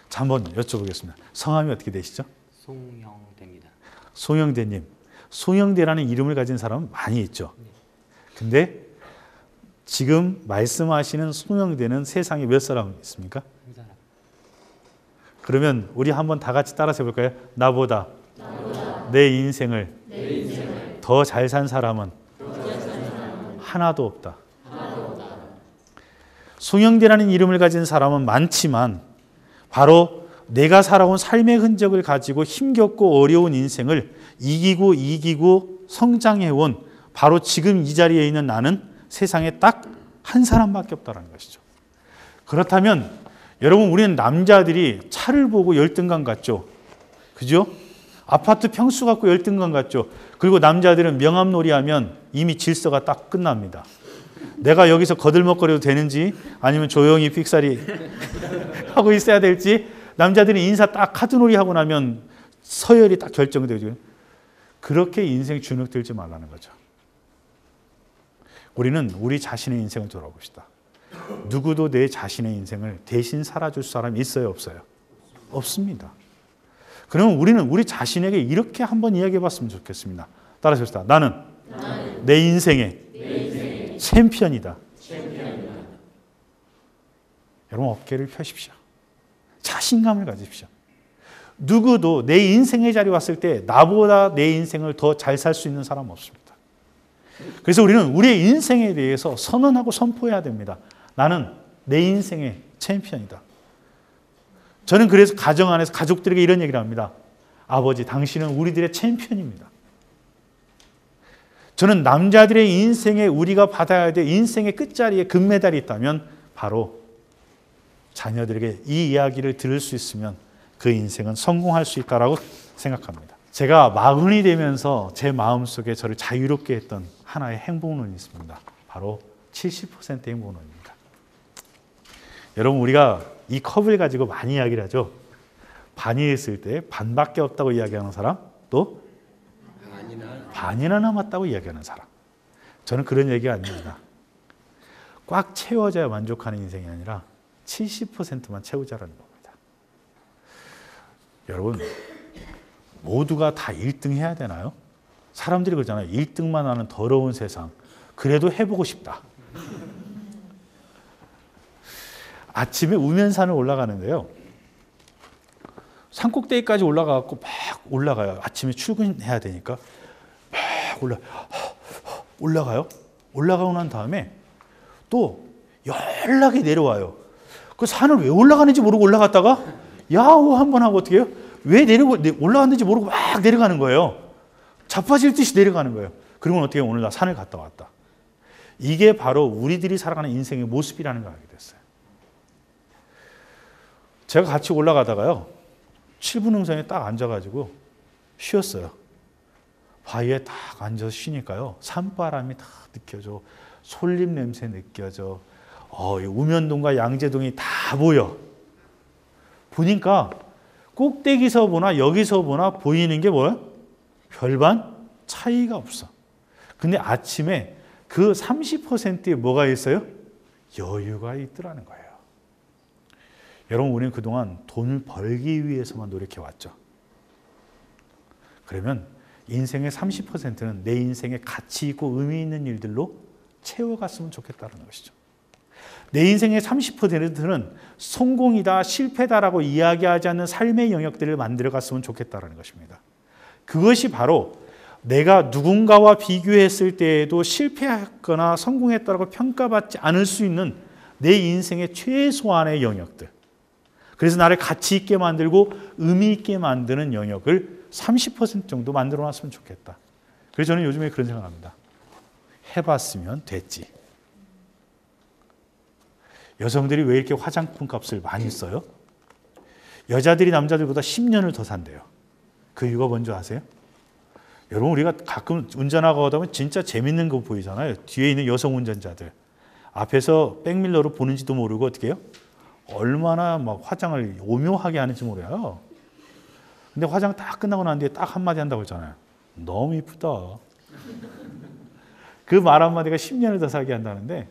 자, 한번 여쭤보겠습니다. 성함이 어떻게 되시죠? 송영대입니다. 송영대님. 송영대라는 이름을 가진 사람은 많이 있죠. 근데 지금 말씀하시는 송영대는 세상에 몇 사람 있습니까? 한 사람. 그러면 우리 한번 다 같이 따라서 해볼까요? 나보다 내 인생을 더 잘 산 사람은 하나도 없다. 송영대라는 이름을 가진 사람은 많지만 바로 내가 살아온 삶의 흔적을 가지고 힘겹고 어려운 인생을 이기고 성장해온 바로 지금 이 자리에 있는 나는 세상에 딱 한 사람밖에 없다는 것이죠. 그렇다면 여러분 우리는 남자들이 차를 보고 열등감 같죠. 그죠? 아파트 평수 갖고 열등감 같죠. 그리고 남자들은 명함놀이 하면 이미 질서가 딱 끝납니다. 내가 여기서 거들먹거려도 되는지 아니면 조용히 픽사리 하고 있어야 될지 남자들이 인사 딱 카드놀이 하고 나면 서열이 딱 결정되죠. 그렇게 인생 주눅 들지 말라는 거죠. 우리는 우리 자신의 인생을 돌아봅시다. 누구도 내 자신의 인생을 대신 살아줄 사람이 있어요? 없어요? 없습니다. 그러면 우리는 우리 자신에게 이렇게 한번 이야기해 봤으면 좋겠습니다. 따라서 합시다. 나는 내 인생의 챔피언이다. 여러분 어깨를 펴십시오. 자신감을 가지십시오. 누구도 내 인생의 자리에 왔을 때 나보다 내 인생을 더 잘 살 수 있는 사람은 없습니다. 그래서 우리는 우리의 인생에 대해서 선언하고 선포해야 됩니다. 나는 내 인생의 챔피언이다. 저는 그래서 가정 안에서 가족들에게 이런 얘기를 합니다. 아버지, 당신은 우리들의 챔피언입니다. 저는 남자들의 인생에 우리가 받아야 될 인생의 끝자리에 금메달이 있다면 바로 자녀들에게 이 이야기를 들을 수 있으면 그 인생은 성공할 수 있다고 생각합니다. 제가 마흔이 되면서 제 마음속에 저를 자유롭게 했던 하나의 행복론이 있습니다. 바로 70%의 행복론입니다. 여러분 우리가 이 컵을 가지고 많이 이야기를 하죠. 반이 있을 때 반밖에 없다고 이야기하는 사람, 또 반이나 남았다고 이야기하는 사람. 저는 그런 얘기가 아닙니다. 꽉 채워져야 만족하는 인생이 아니라 70%만 채우자라는 겁니다. 여러분 모두가 다 1등 해야 되나요? 사람들이 그러잖아요. 1등만 하는 더러운 세상. 그래도 해보고 싶다. 아침에 우면산을 올라가는데요. 산꼭대기까지 올라가고 막 올라가요. 아침에 출근해야 되니까 막 올라가요. 올라가고 난 다음에 또 연락이 내려와요. 그 산을 왜 올라가는지 모르고 올라갔다가 야호 한번 하고 어떻게 해요? 왜 올라갔는지 모르고 막 내려가는 거예요. 자빠질 듯이 내려가는 거예요. 그러면 어떻게 해요? 오늘 나 산을 갔다 왔다. 이게 바로 우리들이 살아가는 인생의 모습이라는 걸 알게 됐어요. 제가 같이 올라가다가요. 7분 음성에 딱 앉아가지고 쉬었어요. 바위에 딱 앉아서 쉬니까요. 산바람이 다 느껴져. 솔잎 냄새 느껴져. 우면동과 양재동이 다 보여. 보니까 꼭대기서 보나 여기서 보나 보이는 게 뭐야? 별반 차이가 없어. 근데 아침에 그 30%에 뭐가 있어요? 여유가 있더라는 거예요. 여러분 우리는 그동안 돈을 벌기 위해서만 노력해왔죠. 그러면 인생의 30%는 내 인생에 가치 있고 의미 있는 일들로 채워갔으면 좋겠다는 것이죠. 내 인생의 30%는 성공이다, 실패다라고 이야기하지 않는 삶의 영역들을 만들어갔으면 좋겠다는 것입니다. 그것이 바로 내가 누군가와 비교했을 때에도 실패했거나 성공했다고 평가받지 않을 수 있는 내 인생의 최소한의 영역들. 그래서 나를 가치 있게 만들고 의미 있게 만드는 영역을 30% 정도 만들어 놨으면 좋겠다. 그래서 저는 요즘에 그런 생각합니다. 해봤으면 됐지. 여성들이 왜 이렇게 화장품 값을 많이 써요? 여자들이 남자들보다 10년을 더 산대요. 그 이유가 뭔지 아세요? 여러분 우리가 가끔 운전하고 하다 보면 진짜 재밌는 거 보이잖아요. 뒤에 있는 여성 운전자들. 앞에서 백밀러로 보는지도 모르고 어떻게 해요? 얼마나 막 화장을 오묘하게 하는지 몰라요. 근데 화장 딱 끝나고 난 뒤에 딱 한마디 한다고 했잖아요. 너무 이쁘다. 그 말 한마디가 10년을 더 살게 한다는데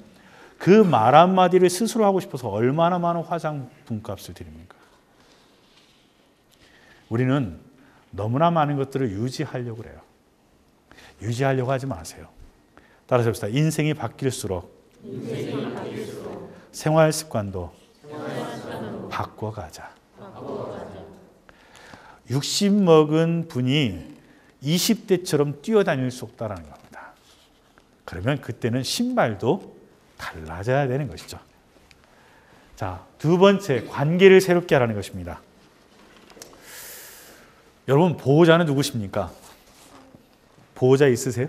그 말 한마디를 스스로 하고 싶어서 얼마나 많은 화장품 값을 드립니까? 우리는 너무나 많은 것들을 유지하려고 그래요. 유지하려고 하지 마세요. 따라서 봅시다. 인생이 바뀔수록 생활 습관도 바꿔가자. 60 먹은 분이 20대처럼 뛰어다닐 수 없다는 겁니다. 그러면 그때는 신발도 달라져야 되는 것이죠. 자, 두 번째, 관계를 새롭게 하라는 것입니다. 여러분, 보호자는 누구십니까? 보호자 있으세요?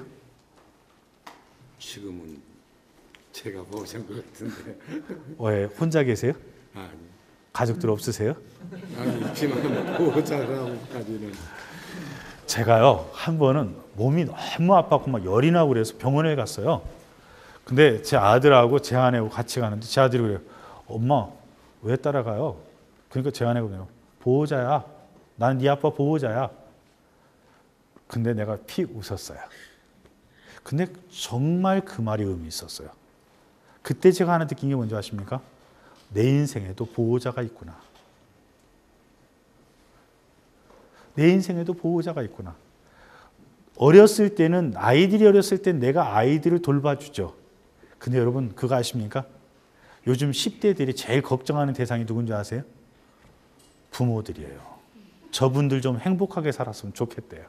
지금은 제가 보호자인 것 같은데. 왜 혼자 계세요? 아니, 가족들 없으세요? 있지만 보호자라고까지는. 제가요, 한 번은 몸이 너무 아팠고 막 열이 나고 그래서 병원에 갔어요. 근데 제 아들하고 제 아내하고 같이 가는데 제 아들이 그래요. 엄마, 왜 따라가요? 그러니까 제 아내가 그래요. 보호자야. 나는 네 아빠 보호자야. 근데 내가 픽 웃었어요. 근데 정말 그 말이 의미 있었어요. 그때 제가 하나 느낀 게 뭔지 아십니까? 내 인생에도 보호자가 있구나. 내 인생에도 보호자가 있구나. 어렸을 때는 아이들이 어렸을 때 내가 아이들을 돌봐주죠. 근데 여러분 그거 아십니까? 요즘 10대들이 제일 걱정하는 대상이 누군지 아세요? 부모들이에요. 저분들 좀 행복하게 살았으면 좋겠대요.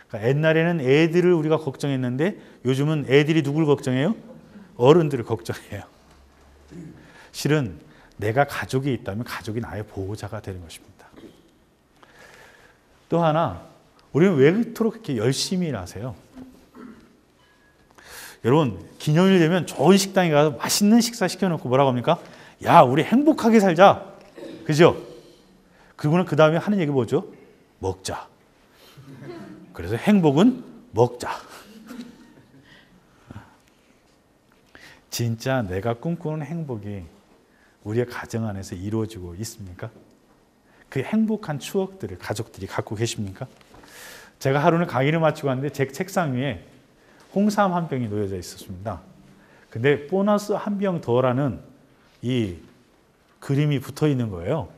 그러니까 옛날에는 애들을 우리가 걱정했는데 요즘은 애들이 누굴 걱정해요? 어른들을 걱정해요. 실은 내가 가족이 있다면 가족이 나의 보호자가 되는 것입니다. 또 하나, 우리는 왜 그토록 그렇게 열심히 일하세요? 여러분, 기념일 되면 좋은 식당에 가서 맛있는 식사 시켜놓고 뭐라고 합니까? 야, 우리 행복하게 살자. 그죠? 그리고는 그 다음에 하는 얘기 뭐죠? 먹자. 그래서 행복은 먹자. 진짜 내가 꿈꾸는 행복이 우리의 가정 안에서 이루어지고 있습니까? 그 행복한 추억들을 가족들이 갖고 계십니까? 제가 하루는 강의를 마치고 왔는데 제 책상 위에 홍삼 한 병이 놓여져 있었습니다. 근데 보너스 한 병 더라는 이 그림이 붙어 있는 거예요.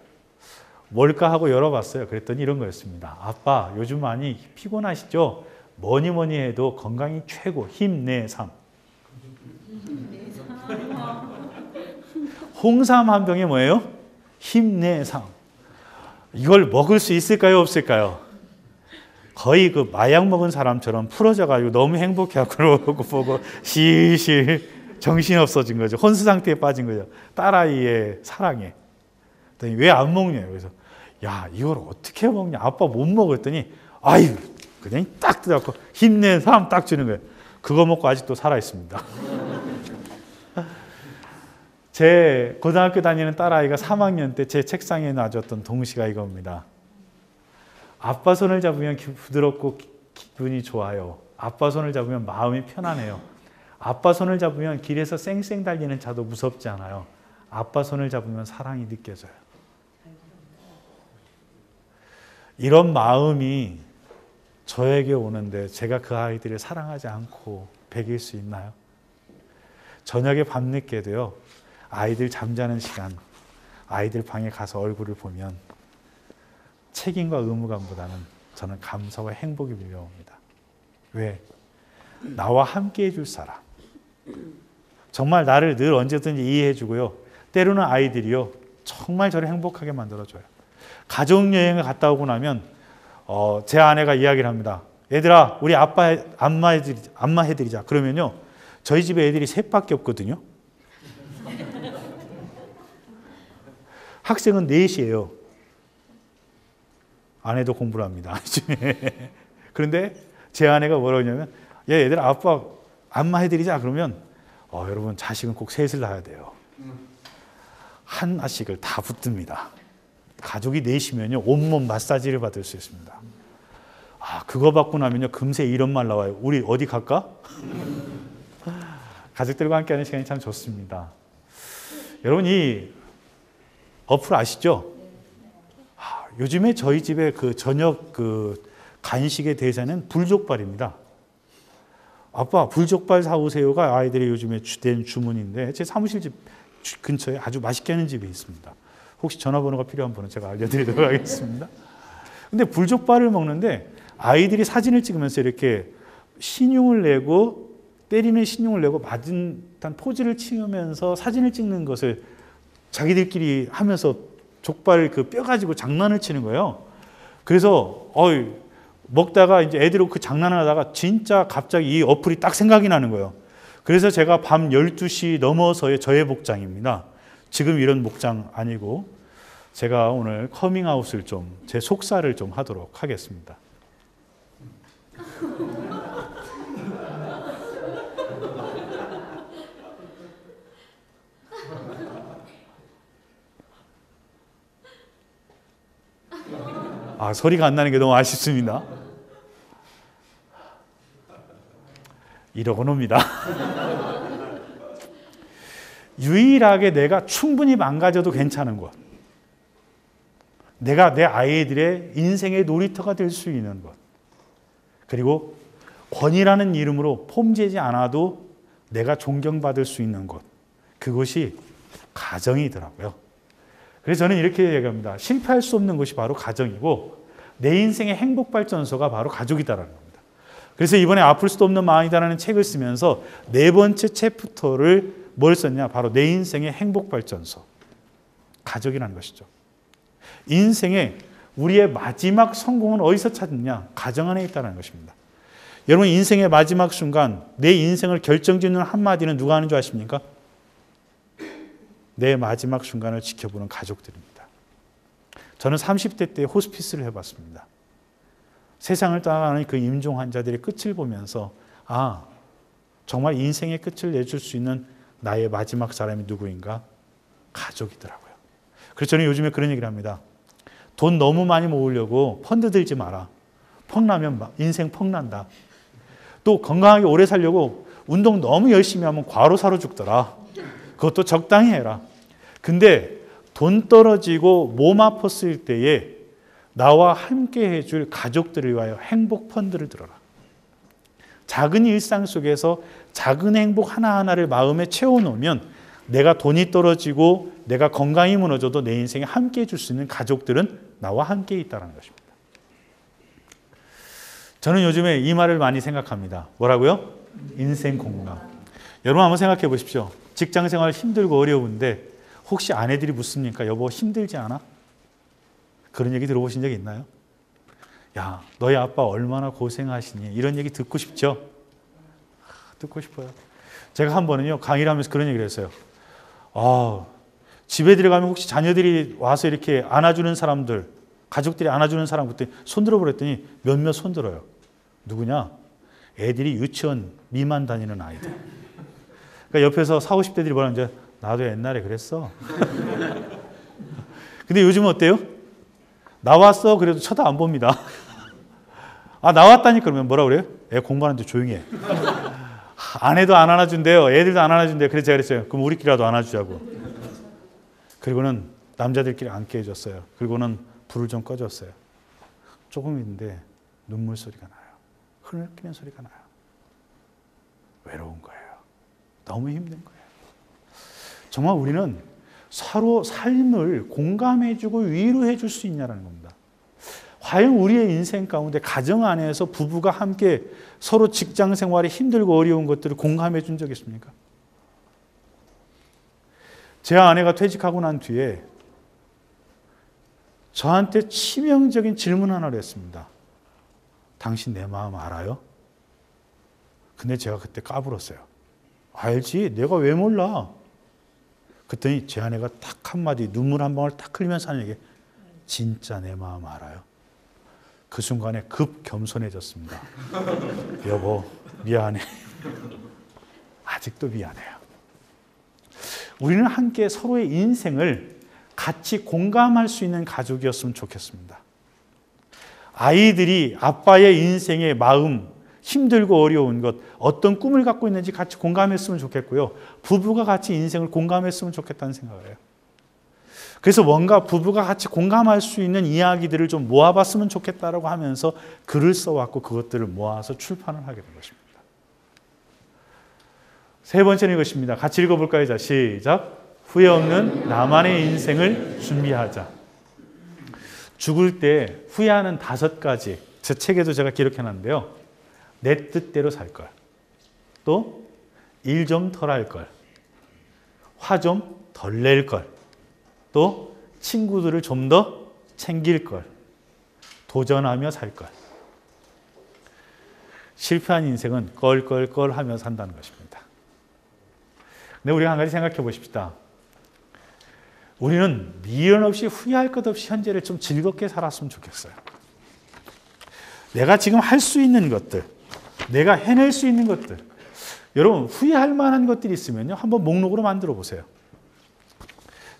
뭘까 하고 열어봤어요. 그랬더니 이런 거였습니다. 아빠, 요즘 많이 피곤하시죠? 뭐니 뭐니 해도 건강이 최고, 힘내삼. 홍삼 한 병에 뭐예요? 힘내삼. 이걸 먹을 수 있을까요? 없을까요? 거의 그 마약 먹은 사람처럼 풀어져가지고 너무 행복해하고 그러고 보고 실실 정신 없어진 거죠. 혼수 상태에 빠진 거죠. 딸아이의 사랑에. 왜 안 먹냐? 그래서 야, 이걸 어떻게 먹냐? 아빠 못 먹었더니 아유, 그냥 딱 뜯어갖고 힘낸 사람 딱 주는 거예요. 그거 먹고 아직도 살아 있습니다. 제 고등학교 다니는 딸아이가 3학년 때 제 책상에 놔줬던 동시가 이겁니다. 아빠 손을 잡으면 부드럽고 기분이 좋아요. 아빠 손을 잡으면 마음이 편안해요. 아빠 손을 잡으면 길에서 쌩쌩 달리는 차도 무섭지 않아요. 아빠 손을 잡으면 사랑이 느껴져요. 이런 마음이 저에게 오는데 제가 그 아이들을 사랑하지 않고 배길 수 있나요? 저녁에 밤늦게도요. 아이들 잠자는 시간, 아이들 방에 가서 얼굴을 보면 책임과 의무감보다는 저는 감사와 행복이 밀려옵니다. 왜? 나와 함께 해줄 사람. 정말 나를 늘 언제든지 이해해주고요. 때로는 아이들이요. 정말 저를 행복하게 만들어줘요. 가족여행을 갔다 오고 나면 제 아내가 이야기를 합니다. 얘들아, 우리 안마 해드리자. 그러면요. 저희 집에 애들이 셋밖에 없거든요. 학생은 넷이에요. 아내도 공부를 합니다. 그런데 제 아내가 뭐라고 하냐면 야, 얘들아, 아빠 안마 해드리자. 그러면 여러분 자식은 꼭 셋을 낳아야 돼요. 하나씩을 다 붙듭니다. 가족이 넷이면요. 온몸 마사지를 받을 수 있습니다. 그거 받고 나면요. 금세 이런 말 나와요. 우리 어디 갈까? 가족들과 함께하는 시간이 참 좋습니다. 여러분 이 어플 아시죠? 요즘에 저희 집에 그 저녁 그 간식의 대세는 불족발입니다. 아빠 불족발 사오세요가 아이들의 요즘에 주된 주문인데 제 사무실 집 근처에 아주 맛있게 하는 집이 있습니다. 혹시 전화번호가 필요한 분은 제가 알려드리도록 하겠습니다. 근데 불족발을 먹는데 아이들이 사진을 찍으면서 이렇게 신용을 내고 때리는 신용을 내고 맞은 듯한 포즈를 치면서 사진을 찍는 것을 자기들끼리 하면서 족발 그 뼈 가지고 장난을 치는 거예요. 그래서 먹다가 이제 애들하고 그 장난을 하다가 진짜 갑자기 이 어플이 딱 생각이 나는 거예요. 그래서 제가 밤 12시 넘어서의 저의 목장입니다. 지금 이런 목장 아니고 제가 오늘 커밍아웃을 좀 제 속사를 좀 하도록 하겠습니다. 소리가 안 나는 게 너무 아쉽습니다. 이러곤 옵니다. 유일하게 내가 충분히 망가져도 괜찮은 것. 내가 내 아이들의 인생의 놀이터가 될 수 있는 것. 그리고 권위라는 이름으로 폼재지 않아도 내가 존경받을 수 있는 것. 그것이 가정이더라고요. 그래서 저는 이렇게 얘기합니다. 실패할 수 없는 것이 바로 가정이고 내 인생의 행복발전소가 바로 가족이다라는 겁니다. 그래서 이번에 아플 수도 없는 마음이다라는 책을 쓰면서 4번째 챕터를 뭘 썼냐? 바로 내 인생의 행복발전소. 가족이라는 것이죠. 인생의 우리의 마지막 성공은 어디서 찾느냐? 가정 안에 있다는 것입니다. 여러분 인생의 마지막 순간 내 인생을 결정짓는 한마디는 누가 하는 줄 아십니까? 내 마지막 순간을 지켜보는 가족들입니다. 저는 30대 때 호스피스를 해봤습니다. 세상을 떠나가는 그 임종 환자들의 끝을 보면서 정말 인생의 끝을 내줄 수 있는 나의 마지막 사람이 누구인가? 가족이더라고요. 그래서 저는 요즘에 그런 얘기를 합니다. 돈 너무 많이 모으려고 펀드 들지 마라. 펑나면 인생 펑난다. 또 건강하게 오래 살려고 운동 너무 열심히 하면 과로사로 죽더라. 그것도 적당히 해라. 근데 돈 떨어지고 몸 아팠을 때에 나와 함께 해줄 가족들을 위하여 행복 펀드를 들어라. 작은 일상 속에서 작은 행복 하나하나를 마음에 채워놓으면 내가 돈이 떨어지고 내가 건강이 무너져도 내 인생에 함께 해줄 수 있는 가족들은 나와 함께 있다는 것입니다. 저는 요즘에 이 말을 많이 생각합니다. 뭐라고요? 인생 공감. 여러분 한번 생각해 보십시오. 직장생활 힘들고 어려운데 혹시 아내들이 묻습니까? 여보 힘들지 않아? 그런 얘기 들어보신 적 있나요? 야, 너희 아빠 얼마나 고생하시니? 이런 얘기 듣고 싶죠? 듣고 싶어요. 제가 한 번은요, 강의를 하면서 그런 얘기를 했어요. 집에 들어가면 혹시 자녀들이 와서 이렇게 안아주는 사람들, 가족들이 안아주는 사람 그때 손 들어보랬더니 몇몇 손 들어요. 누구냐? 애들이 유치원 미만 다니는 아이들. 그러니까 옆에서 40, 50대들이 뭐라는지 나도 옛날에 그랬어. 근데 요즘은 어때요? 나왔어 그래도 쳐다 안 봅니다. 나왔다니까 그러면 뭐라 그래요? 애 공부하는데 조용히 해. 아내도 안 안아준대요. 애들도 안 안아준대요. 그래서 제가 그랬어요. 그럼 우리끼리라도 안아주자고. 그리고는 남자들끼리 앉게 해줬어요. 그리고는 불을 좀 꺼줬어요. 조금인데 눈물 소리가 나요. 흐느끼는 소리가 나요. 외로운 거예요. 너무 힘든 거예요. 정말 우리는 서로 삶을 공감해주고 위로해줄 수 있냐는 겁니다. 과연 우리의 인생 가운데 가정 안에서 부부가 함께 서로 직장 생활이 힘들고 어려운 것들을 공감해 준 적이 있습니까? 제 아내가 퇴직하고 난 뒤에 저한테 치명적인 질문 하나를 했습니다. 당신 내 마음 알아요? 근데 제가 그때 까불었어요. 알지? 내가 왜 몰라? 그랬더니 제 아내가 딱 한마디 눈물 한 방울 딱 흘리면서 하는 얘기, 진짜 내 마음 알아요? 그 순간에 급 겸손해졌습니다. 여보 미안해. 아직도 미안해요. 우리는 함께 서로의 인생을 같이 공감할 수 있는 가족이었으면 좋겠습니다. 아이들이 아빠의 인생의 마음, 힘들고 어려운 것, 어떤 꿈을 갖고 있는지 같이 공감했으면 좋겠고요. 부부가 같이 인생을 공감했으면 좋겠다는 생각을 해요. 그래서 뭔가 부부가 같이 공감할 수 있는 이야기들을 좀 모아봤으면 좋겠다라고 하면서 글을 써왔고 그것들을 모아서 출판을 하게 된 것입니다. 세 번째는 이것입니다. 같이 읽어볼까요? 자, 시작. 후회 없는 나만의 인생을 준비하자. 죽을 때 후회하는 5가지, 제 책에도 제가 기록해놨는데요. 내 뜻대로 살 걸, 또 일 좀 덜 할 걸, 화 좀 덜 낼 걸, 또 친구들을 좀 더 챙길 걸, 도전하며 살 걸. 실패한 인생은 껄껄껄 하며 산다는 것입니다. 근데 우리가 한 가지 생각해 보십시다. 우리는 미련 없이 후회할 것 없이 현재를 좀 즐겁게 살았으면 좋겠어요. 내가 지금 할 수 있는 것들, 내가 해낼 수 있는 것들, 여러분 후회할 만한 것들이 있으면요 한번 목록으로 만들어 보세요.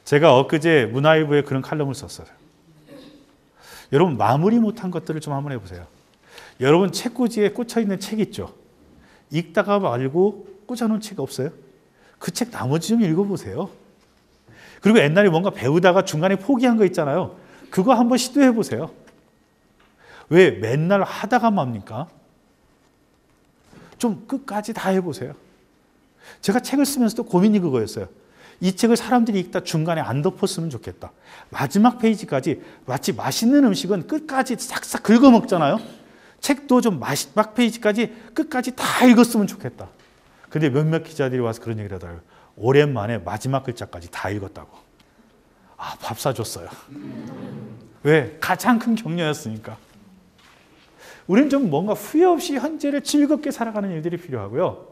제가 엊그제 문화일보에 그런 칼럼을 썼어요. 여러분 마무리 못한 것들을 좀 한번 해보세요. 여러분 책꽂이에 꽂혀있는 책 있죠? 읽다가 말고 꽂아놓은 책 없어요? 그 책 나머지 좀 읽어보세요. 그리고 옛날에 뭔가 배우다가 중간에 포기한 거 있잖아요. 그거 한번 시도해보세요. 왜 맨날 하다가 맙니까? 좀 끝까지 다 해보세요. 제가 책을 쓰면서도 고민이 그거였어요. 이 책을 사람들이 읽다 중간에 안 덮었으면 좋겠다. 마지막 페이지까지 마치 맛있는 음식은 끝까지 싹싹 긁어 먹잖아요. 책도 좀 마지막 페이지까지 끝까지 다 읽었으면 좋겠다. 근데 몇몇 기자들이 와서 그런 얘기를 하더라고요. 오랜만에 마지막 글자까지 다 읽었다고. 밥 사줬어요. 왜? 가장 큰 격려였으니까. 우리는 좀 뭔가 후회 없이 현재를 즐겁게 살아가는 일들이 필요하고요.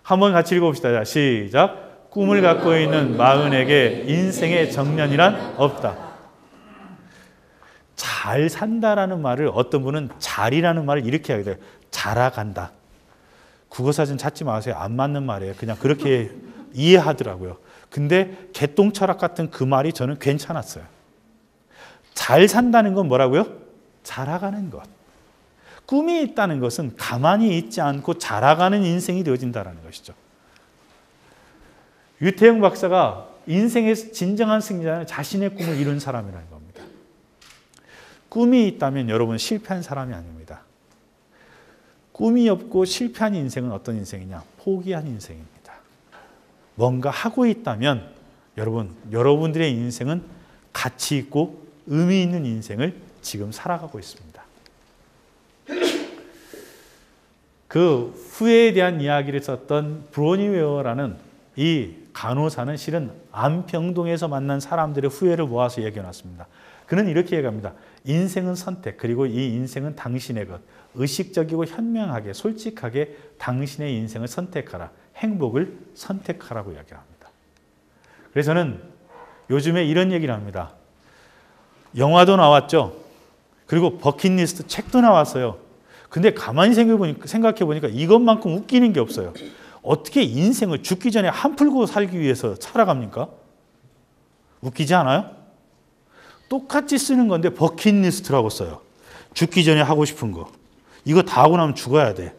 한번 같이 읽어봅시다. 자, 시작. 꿈을 갖고 있는 마흔에게 인생의 정년이란 없다. 잘 산다라는 말을 어떤 분은 잘이라는 말을 이렇게 하게 돼요. 자라간다. 국어사전 찾지 마세요. 안 맞는 말이에요. 그냥 그렇게 이해하더라고요. 근데 개똥철학 같은 그 말이 저는 괜찮았어요. 잘 산다는 건 뭐라고요? 자라가는 것. 꿈이 있다는 것은 가만히 있지 않고 자라가는 인생이 되어진다는 것이죠. 유태영 박사가 인생에서 진정한 승자는 자신의 꿈을 이룬 사람이라는 겁니다. 꿈이 있다면 여러분 실패한 사람이 아닙니다. 꿈이 없고 실패한 인생은 어떤 인생이냐? 포기한 인생입니다. 뭔가 하고 있다면 여러분, 여러분들의 인생은 가치 있고 의미 있는 인생을 지금 살아가고 있습니다. 그 후회에 대한 이야기를 썼던 브로니 웨어라는 이 간호사는 실은 안평동에서 만난 사람들의 후회를 모아서 얘기해놨습니다. 그는 이렇게 얘기합니다. 인생은 선택, 그리고 이 인생은 당신의 것. 의식적이고 현명하게, 솔직하게 당신의 인생을 선택하라. 행복을 선택하라고 이야기합니다. 그래서 저는 요즘에 이런 얘기를 합니다. 영화도 나왔죠. 그리고 버킷리스트 책도 나왔어요. 근데 가만히 생각해 보니까 이것만큼 웃기는 게 없어요. 어떻게 인생을 죽기 전에 한풀고 살기 위해서 살아갑니까? 웃기지 않아요? 똑같이 쓰는 건데 버킷리스트라고 써요. 죽기 전에 하고 싶은 거. 이거 다 하고 나면 죽어야 돼.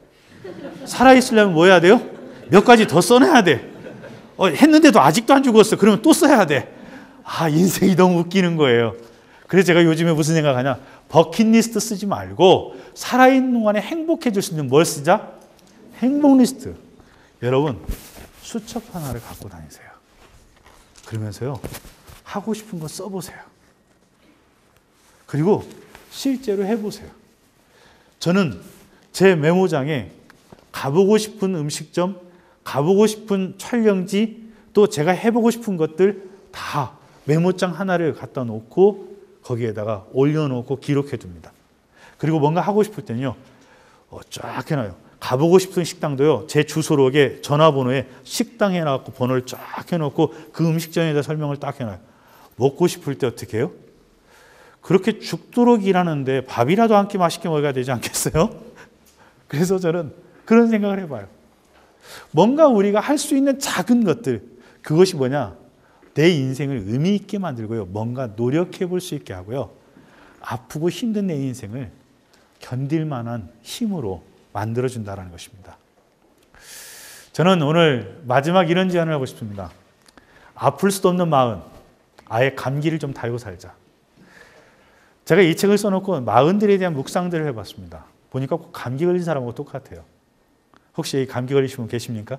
살아있으려면 뭐 해야 돼요? 몇 가지 더 써놔야 돼. 했는데도 아직도 안 죽었어. 그러면 또 써야 돼. 인생이 너무 웃기는 거예요. 그래서 제가 요즘에 무슨 생각하냐? 버킷리스트 쓰지 말고 살아있는 동안에 행복해질 수 있는 뭘 쓰자? 행복리스트. 여러분, 수첩 하나를 갖고 다니세요. 그러면서요, 하고 싶은 거 써보세요. 그리고 실제로 해보세요. 저는 제 메모장에 가보고 싶은 음식점, 가보고 싶은 촬영지, 또 제가 해보고 싶은 것들 다 메모장 하나를 갖다 놓고 거기에다가 올려놓고 기록해 둡니다. 그리고 뭔가 하고 싶을 때는요, 쫙 해놔요. 가보고 싶은 식당도요, 제 주소록에 전화번호에 식당 해놔갖고 번호를 쫙 해놓고 그 음식점에 대해 설명을 딱 해놔요. 먹고 싶을 때 어떻게 해요? 그렇게 죽도록 일하는데 밥이라도 한 끼 맛있게 먹어야 되지 않겠어요? 그래서 저는 그런 생각을 해봐요. 뭔가 우리가 할 수 있는 작은 것들, 그것이 뭐냐? 내 인생을 의미 있게 만들고요. 뭔가 노력해 볼 수 있게 하고요. 아프고 힘든 내 인생을 견딜 만한 힘으로 만들어준다는 것입니다. 저는 오늘 마지막 이런 제안을 하고 싶습니다. 아플 수도 없는 마흔, 아예 감기를 좀 달고 살자. 제가 이 책을 써놓고 마흔들에 대한 묵상들을 해봤습니다. 보니까 꼭 감기 걸린 사람하고 똑같아요. 혹시 감기 걸리신 분 계십니까?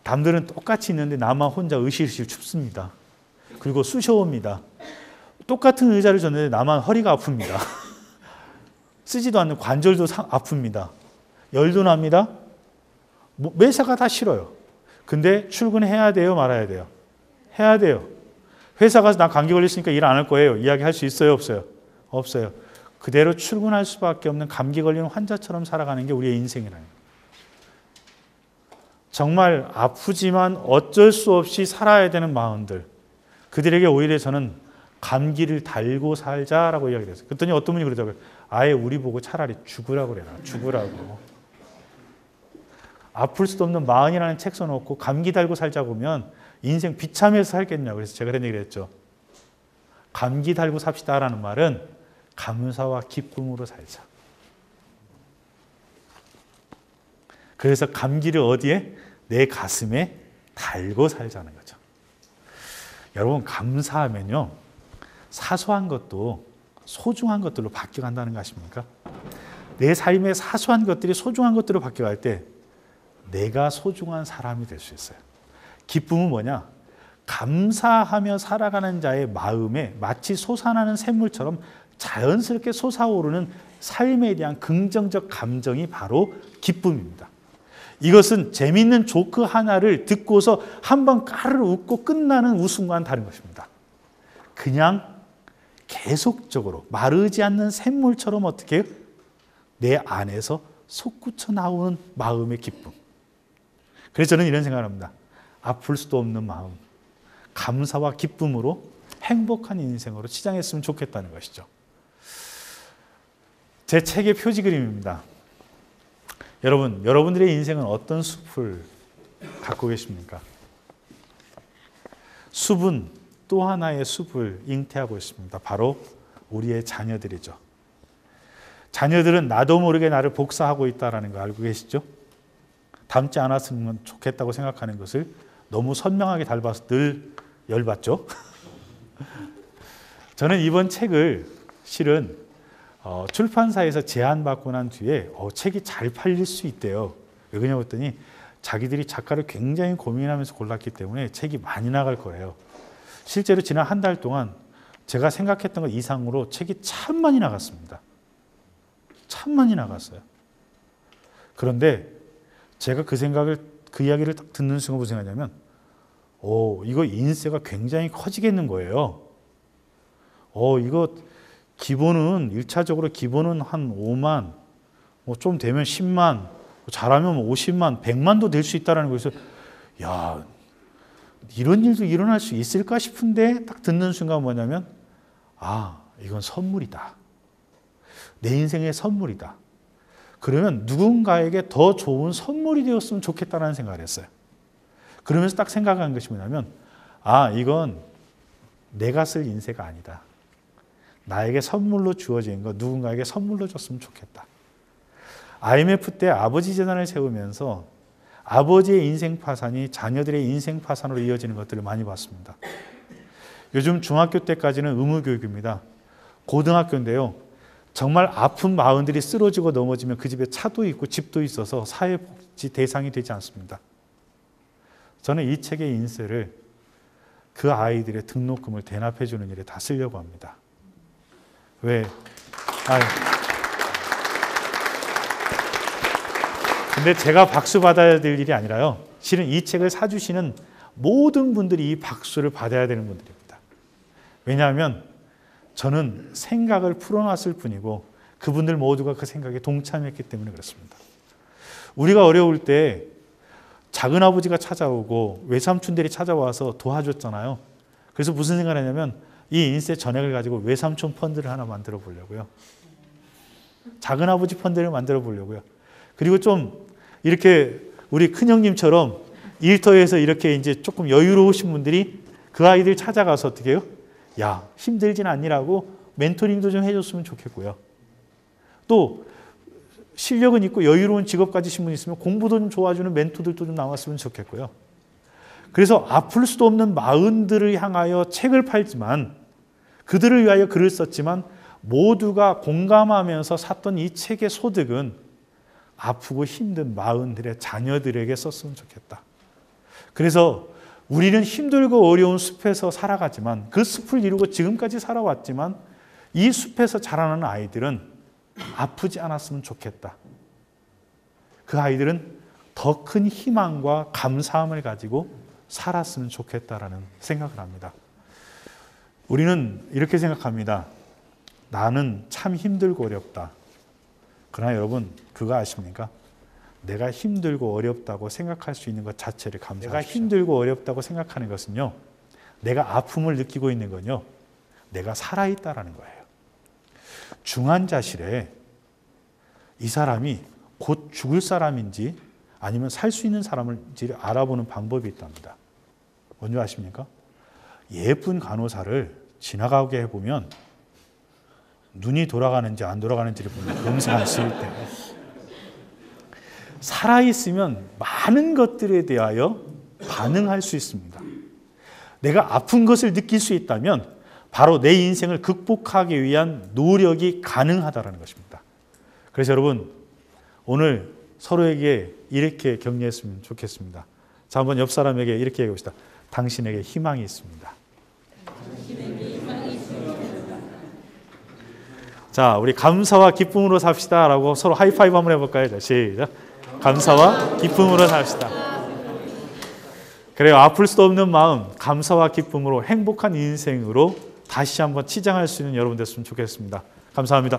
남들은 똑같이 있는데 나만 혼자 으실으실 춥습니다. 그리고 쑤셔옵니다. 똑같은 의자를 줬는데 나만 허리가 아픕니다. 쓰지도 않는 관절도 아픕니다. 열도 납니다. 매사가 다 싫어요. 근데 출근해야 돼요, 말아야 돼요? 해야 돼요. 회사 가서 나 감기 걸렸으니까 일 안 할 거예요. 이야기할 수 있어요, 없어요? 없어요. 그대로 출근할 수밖에 없는 감기 걸리는 환자처럼 살아가는 게 우리의 인생이라는 거예요. 정말 아프지만 어쩔 수 없이 살아야 되는 마음들, 그들에게 오히려 저는 감기를 달고 살자라고 이야기를 했어요. 그랬더니 어떤 분이 그러더라고요. 아예 우리 보고 차라리 죽으라고 그래라. 죽으라고. 아플 수도 없는 마흔이라는 책 써놓고 감기 달고 살자고 하면 인생 비참해서 살겠냐고. 그래서 제가 그런 얘기를 했죠. 감기 달고 삽시다라는 말은 감사와 기쁨으로 살자. 그래서 감기를 어디에? 내 가슴에 달고 살자는 거죠. 여러분, 감사하면요, 사소한 것도 소중한 것들로 바뀌어간다는 거 아십니까? 내 삶의 사소한 것들이 소중한 것들로 바뀌어갈 때 내가 소중한 사람이 될 수 있어요. 기쁨은 뭐냐? 감사하며 살아가는 자의 마음에 마치 솟아나는 샘물처럼 자연스럽게 솟아오르는 삶에 대한 긍정적 감정이 바로 기쁨입니다. 이것은 재미있는 조크 하나를 듣고서 한번 까르르 웃고 끝나는 웃음과는 다른 것입니다. 그냥 계속적으로 마르지 않는 샘물처럼 어떻게 해요? 내 안에서 솟구쳐 나오는 마음의 기쁨. 그래서 저는 이런 생각을 합니다. 아플 수도 없는 마음, 감사와 기쁨으로 행복한 인생으로 치장했으면 좋겠다는 것이죠. 제 책의 표지 그림입니다. 여러분, 여러분들의 인생은 어떤 숲을 갖고 계십니까? 숲은 또 하나의 숲을 잉태하고 있습니다. 바로 우리의 자녀들이죠. 자녀들은 나도 모르게 나를 복사하고 있다는 거 알고 계시죠? 닮지 않았으면 좋겠다고 생각하는 것을 너무 선명하게 닮아서 늘 열받죠. 저는 이번 책을 실은 출판사에서 제안받고 난 뒤에 책이 잘 팔릴 수 있대요. 왜 그러냐고 했더니 자기들이 작가를 굉장히 고민하면서 골랐기 때문에 책이 많이 나갈 거예요. 실제로 지난 한 달 동안 제가 생각했던 것 이상으로 책이 참 많이 나갔습니다. 참 많이 나갔어요. 그런데 제가 그 이야기를 딱 듣는 순간 무슨 생각이냐면 이거 인세가 굉장히 커지겠는 거예요. 이거 기본은 1차적으로 기본은 한 5만, 좀 되면 10만, 잘하면 50만, 100만도 될 수 있다는 거에서 야, 이런 일도 일어날 수 있을까 싶은데 딱 듣는 순간 뭐냐면 이건 선물이다. 내 인생의 선물이다. 그러면 누군가에게 더 좋은 선물이 되었으면 좋겠다는 생각을 했어요. 그러면서 딱 생각한 것이 뭐냐면 이건 내가 쓸 인세가 아니다. 나에게 선물로 주어진 거 누군가에게 선물로 줬으면 좋겠다. IMF 때 아버지 재단을 세우면서 아버지의 인생 파산이 자녀들의 인생 파산으로 이어지는 것들을 많이 봤습니다. 요즘 중학교 때까지는 의무교육입니다. 고등학교인데요. 정말 아픈 마흔들이 쓰러지고 넘어지면 그 집에 차도 있고 집도 있어서 사회복지 대상이 되지 않습니다. 저는 이 책의 인세를 그 아이들의 등록금을 대납해 주는 일에 다 쓰려고 합니다. 왜? 근데 제가 박수 받아야 될 일이 아니라요. 실은 이 책을 사주시는 모든 분들이 이 박수를 받아야 되는 분들입니다. 왜냐하면 저는 생각을 풀어놨을 뿐이고 그분들 모두가 그 생각에 동참했기 때문에 그렇습니다. 우리가 어려울 때 작은아버지가 찾아오고 외삼촌들이 찾아와서 도와줬잖아요. 그래서 무슨 생각을 했냐면 이 인세 전액을 가지고 외삼촌 펀드를 하나 만들어 보려고요. 작은아버지 펀드를 만들어 보려고요. 그리고 좀 이렇게 우리 큰형님처럼 일터에서 이렇게 이제 조금 여유로우신 분들이 그 아이들 찾아가서 어떻게 해요? 야, 힘들진 않니라고 멘토링도 좀 해줬으면 좋겠고요. 또 실력은 있고 여유로운 직업 가지신 분 있으면 공부도 좀 도와주는 멘토들도 좀 나왔으면 좋겠고요. 그래서 아플 수도 없는 마흔들을 향하여 책을 팔지만 그들을 위하여 글을 썼지만 모두가 공감하면서 샀던 이 책의 소득은 아프고 힘든 마흔들의 자녀들에게 썼으면 좋겠다. 그래서 우리는 힘들고 어려운 숲에서 살아가지만 그 숲을 이루고 지금까지 살아왔지만 이 숲에서 자라나는 아이들은 아프지 않았으면 좋겠다. 그 아이들은 더 큰 희망과 감사함을 가지고 살았으면 좋겠다라는 생각을 합니다. 우리는 이렇게 생각합니다. 나는 참 힘들고 어렵다. 그러나 여러분 그거 아십니까? 내가 힘들고 어렵다고 생각할 수 있는 것 자체를 감사하십시오. 내가 힘들고 어렵다고 생각하는 것은요. 내가 아픔을 느끼고 있는 건요. 내가 살아있다라는 거예요. 중환자실에 이 사람이 곧 죽을 사람인지 아니면 살 수 있는 사람인지를 알아보는 방법이 있답니다. 뭔지 아십니까? 예쁜 간호사를 지나가게 해보면 눈이 돌아가는지 안 돌아가는지를 보면 금세 알 수 있대요. 살아있으면 많은 것들에 대하여 반응할 수 있습니다. 내가 아픈 것을 느낄 수 있다면 바로 내 인생을 극복하기 위한 노력이 가능하다는 것입니다. 그래서 여러분 오늘 서로에게 이렇게 격려했으면 좋겠습니다. 자, 한번 옆 사람에게 이렇게 얘기합시다. 당신에게 희망이 있습니다. 자, 우리 감사와 기쁨으로 삽시다 라고 서로 하이파이브 한번 해볼까요? 자, 시작. 감사와 기쁨으로 삽시다. 그래요. 아플 수도 없는 마음, 감사와 기쁨으로 행복한 인생으로 다시 한번 치장할 수 있는 여러분 됐으면 좋겠습니다. 감사합니다.